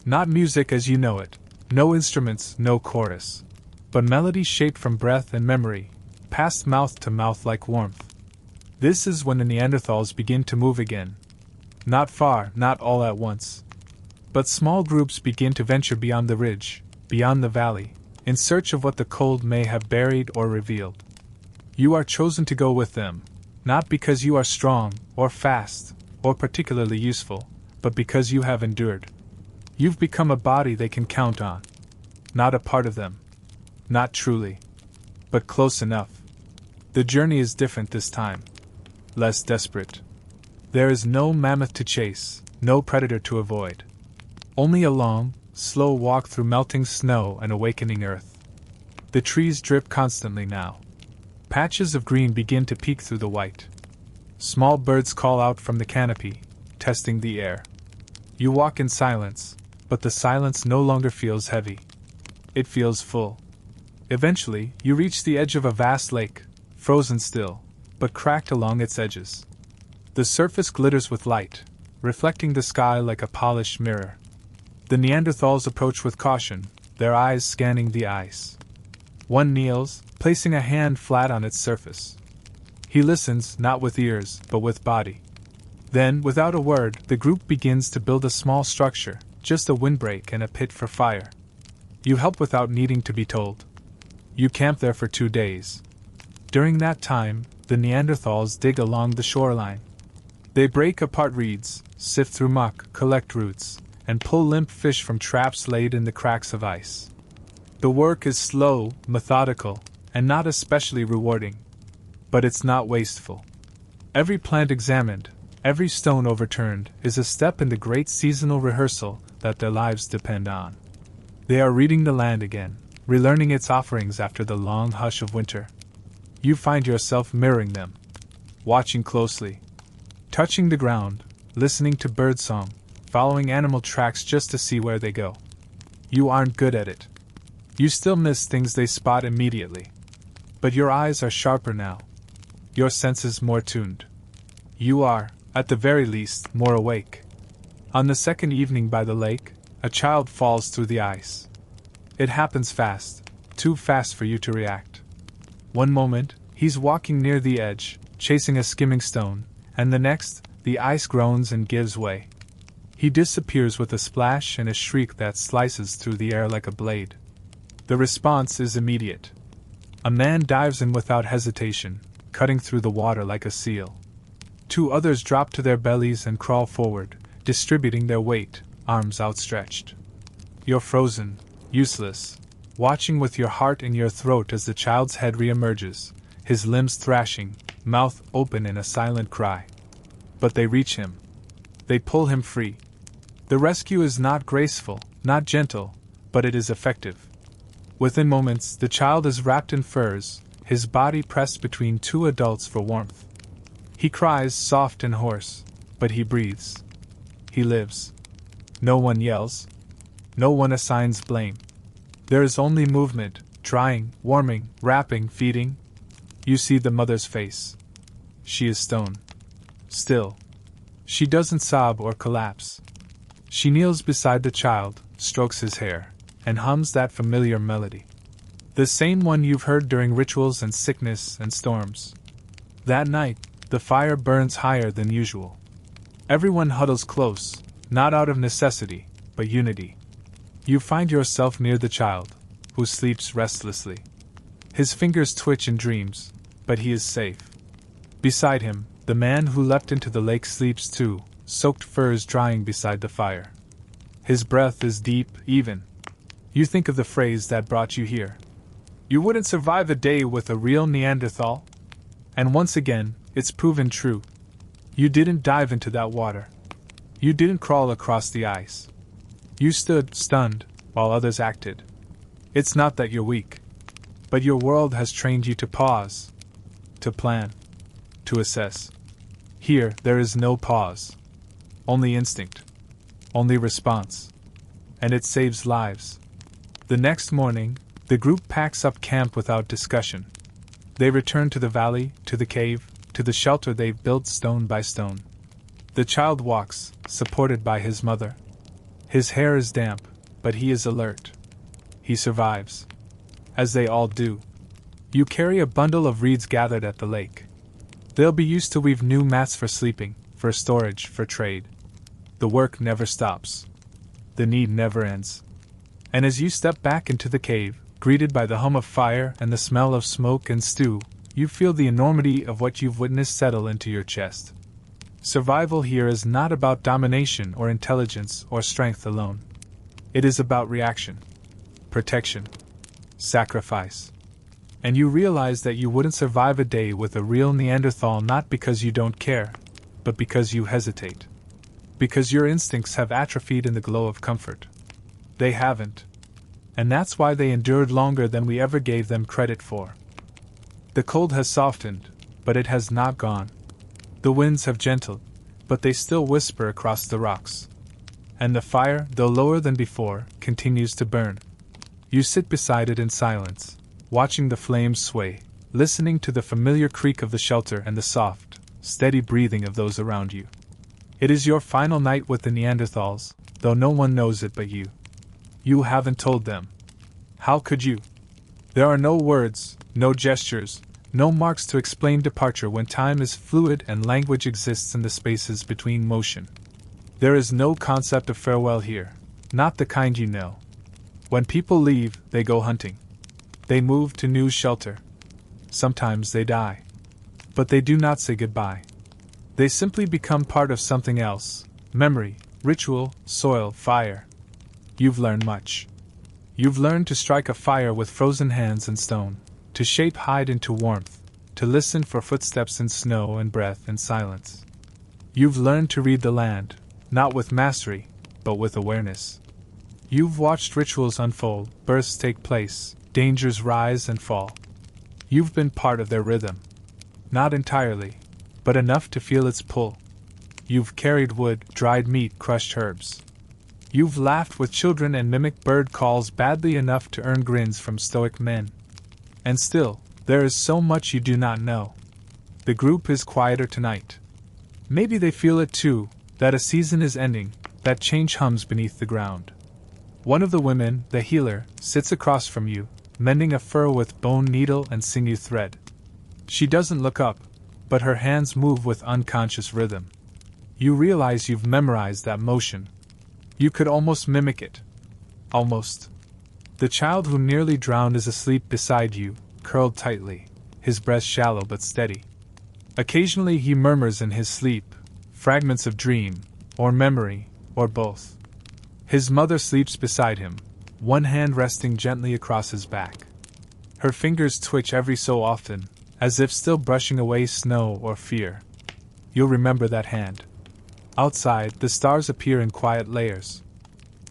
Not music as you know it, no instruments, no chorus. But melody shaped from breath and memory, passed mouth to mouth like warmth. This is when the Neanderthals begin to move again. Not far, not all at once. But small groups begin to venture beyond the ridge, beyond the valley, in search of what the cold may have buried or revealed. You are chosen to go with them, not because you are strong, or fast, or particularly useful, but because you have endured. You've become a body they can count on. Not a part of them. Not truly. But close enough. The journey is different this time. Less desperate. There is no mammoth to chase, no predator to avoid. Only a long, slow walk through melting snow and awakening earth. The trees drip constantly now. Patches of green begin to peek through the white. Small birds call out from the canopy, testing the air. You walk in silence, but the silence no longer feels heavy. It feels full. Eventually, you reach the edge of a vast lake, frozen still, but cracked along its edges. The surface glitters with light, reflecting the sky like a polished mirror. The Neanderthals approach with caution, their eyes scanning the ice. One kneels, placing a hand flat on its surface. He listens, not with ears, but with body. Then, without a word, the group begins to build a small structure, just a windbreak and a pit for fire. You help without needing to be told. You camp there for 2 days. During that time, the Neanderthals dig along the shoreline. They break apart reeds, sift through muck, collect roots, and pull limp fish from traps laid in the cracks of ice. The work is slow, methodical, and not especially rewarding. But it's not wasteful. Every plant examined, every stone overturned, is a step in the great seasonal rehearsal that their lives depend on. They are reading the land again, relearning its offerings after the long hush of winter. You find yourself mirroring them, watching closely, touching the ground, listening to birdsong, following animal tracks just to see where they go. You aren't good at it. You still miss things they spot immediately. But your eyes are sharper now. Your senses more tuned. You are, at the very least, more awake. On the second evening by the lake, a child falls through the ice. It happens fast, too fast for you to react. One moment, he's walking near the edge, chasing a skimming stone, and the next, the ice groans and gives way. He disappears with a splash and a shriek that slices through the air like a blade. The response is immediate. A man dives in without hesitation, cutting through the water like a seal. 2 others drop to their bellies and crawl forward, distributing their weight, arms outstretched. You're frozen, useless, watching with your heart in your throat as the child's head reemerges, his limbs thrashing, mouth open in a silent cry. But they reach him. They pull him free. The rescue is not graceful, not gentle, but it is effective. Within moments, the child is wrapped in furs, his body pressed between 2 adults for warmth. He cries soft and hoarse, but he breathes. He lives. No one yells. No one assigns blame. There is only movement, drying, warming, wrapping, feeding. You see the mother's face. She is stone. Still. She doesn't sob or collapse. She kneels beside the child, strokes his hair, and hums that familiar melody. The same one you've heard during rituals and sickness and storms. That night, the fire burns higher than usual. Everyone huddles close, not out of necessity, but unity. You find yourself near the child, who sleeps restlessly. His fingers twitch in dreams, but he is safe. Beside him, the man who leapt into the lake sleeps too, soaked furs drying beside the fire. His breath is deep, even. You think of the phrase that brought you here. You wouldn't survive a day with a real Neanderthal? And once again, it's proven true. You didn't dive into that water. You didn't crawl across the ice. You stood, stunned, while others acted. It's not that you're weak. But your world has trained you to pause. To plan. To assess. Here, there is no pause. Only instinct. Only response. And it saves lives. The next morning, the group packs up camp without discussion. They return to the valley, to the cave, to the shelter they've built stone by stone. The child walks, supported by his mother. His hair is damp, but he is alert. He survives. As they all do. You carry a bundle of reeds gathered at the lake. They'll be used to weave new mats for sleeping, for storage, for trade. The work never stops. The need never ends. And as you step back into the cave, greeted by the hum of fire and the smell of smoke and stew, you feel the enormity of what you've witnessed settle into your chest. Survival here is not about domination or intelligence or strength alone. It is about reaction, protection, sacrifice. And you realize that you wouldn't survive a day with a real Neanderthal not because you don't care, but because you hesitate. Because your instincts have atrophied in the glow of comfort. They haven't. And that's why they endured longer than we ever gave them credit for. The cold has softened, but it has not gone. The winds have gentled, but they still whisper across the rocks. And the fire, though lower than before, continues to burn. You sit beside it in silence, watching the flames sway, listening to the familiar creak of the shelter and the soft, steady breathing of those around you. It is your final night with the Neanderthals, though no one knows it but you. You haven't told them. How could you? There are no words, no gestures, no marks to explain departure when time is fluid and language exists in the spaces between motion. There is no concept of farewell here, not the kind you know. When people leave, they go hunting. They move to new shelter. Sometimes they die. But they do not say goodbye. They simply become part of something else: memory, ritual, soil, fire. You've learned much. You've learned to strike a fire with frozen hands and stone, to shape hide into warmth, to listen for footsteps in snow and breath in silence. You've learned to read the land, not with mastery, but with awareness. You've watched rituals unfold, births take place, dangers rise and fall. You've been part of their rhythm. Not entirely, but enough to feel its pull. You've carried wood, dried meat, crushed herbs. You've laughed with children and mimicked bird calls badly enough to earn grins from stoic men. And still, there is so much you do not know. The group is quieter tonight. Maybe they feel it too, that a season is ending, that change hums beneath the ground. One of the women, the healer, sits across from you, mending a fur with bone needle and sinew thread. She doesn't look up, but her hands move with unconscious rhythm. You realize you've memorized that motion. You could almost mimic it. Almost. The child who nearly drowned is asleep beside you, curled tightly, his breast shallow but steady. Occasionally he murmurs in his sleep, fragments of dream, or memory, or both. His mother sleeps beside him, one hand resting gently across his back. Her fingers twitch every so often, as if still brushing away snow or fear. You'll remember that hand. Outside, the stars appear in quiet layers.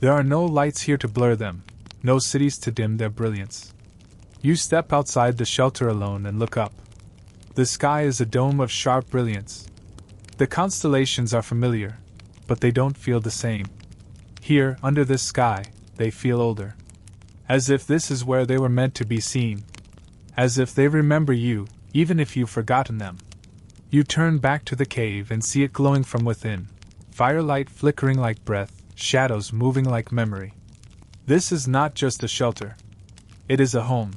There are no lights here to blur them, no cities to dim their brilliance. You step outside the shelter alone and look up. The sky is a dome of sharp brilliance. The constellations are familiar, but they don't feel the same. Here, under this sky, they feel older. As if this is where they were meant to be seen. As if they remember you, even if you've forgotten them. You turn back to the cave and see it glowing from within, firelight flickering like breath, shadows moving like memory. This is not just a shelter. It is a home.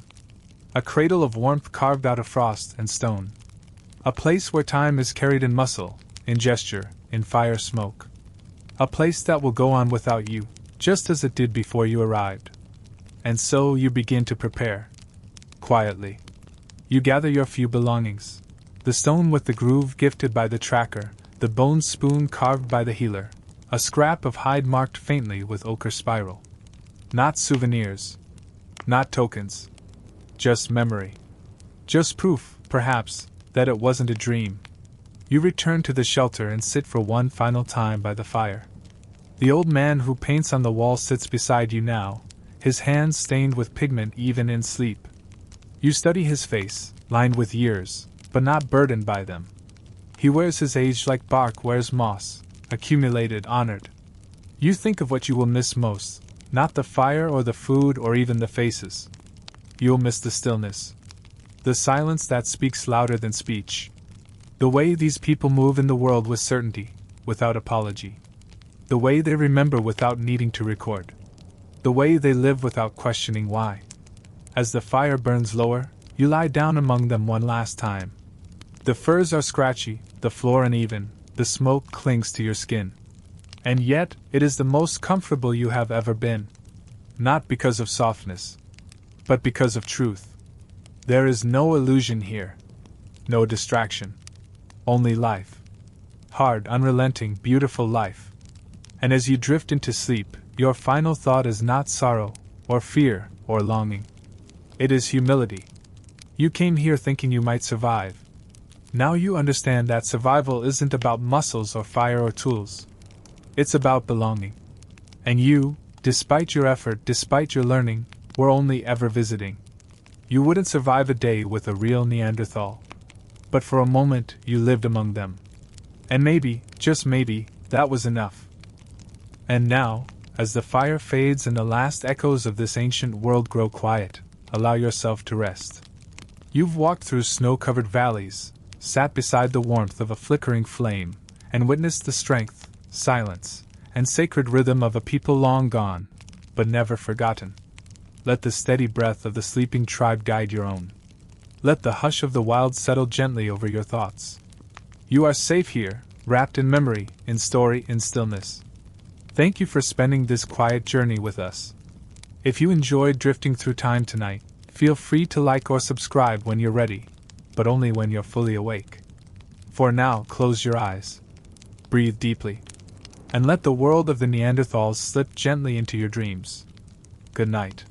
A cradle of warmth carved out of frost and stone. A place where time is carried in muscle, in gesture, in fire smoke. A place that will go on without you, just as it did before you arrived. And so you begin to prepare. Quietly. You gather your few belongings. The stone with the groove gifted by the tracker, the bone spoon carved by the healer, a scrap of hide marked faintly with ochre spiral. Not souvenirs. Not tokens. Just memory. Just proof, perhaps, that it wasn't a dream. You return to the shelter and sit for one final time by the fire. The old man who paints on the wall sits beside you now, his hands stained with pigment even in sleep. You study his face, lined with years, but not burdened by them. He wears his age like bark wears moss, accumulated, honored. You think of what you will miss most, not the fire or the food or even the faces. You'll miss the stillness. The silence that speaks louder than speech. The way these people move in the world with certainty, without apology. The way they remember without needing to record. The way they live without questioning why. As the fire burns lower, you lie down among them one last time. The furs are scratchy, the floor uneven, the smoke clings to your skin. And yet, it is the most comfortable you have ever been. Not because of softness, but because of truth. There is no illusion here. No distraction. Only life. Hard, unrelenting, beautiful life. And as you drift into sleep, Your final thought is not sorrow, or fear, or longing. It is humility. You came here thinking you might survive. Now you understand that survival isn't about muscles or fire or tools. It's about belonging. And you, despite your effort, despite your learning, were only ever visiting. You wouldn't survive a day with a real Neanderthal. But for a moment, you lived among them. And maybe, just maybe, that was enough. And now, as the fire fades and the last echoes of this ancient world grow quiet, allow yourself to rest. You've walked through snow-covered valleys, sat beside the warmth of a flickering flame, and witnessed the strength, silence, and sacred rhythm of a people long gone, but never forgotten. Let the steady breath of the sleeping tribe guide your own. Let the hush of the wild settle gently over your thoughts. You are safe here, wrapped in memory, in story, in stillness. Thank you for spending this quiet journey with us. If you enjoyed drifting through time tonight, feel free to like or subscribe when you're ready, but only when you're fully awake. For now, close your eyes. Breathe deeply. And let the world of the Neanderthals slip gently into your dreams. Good night.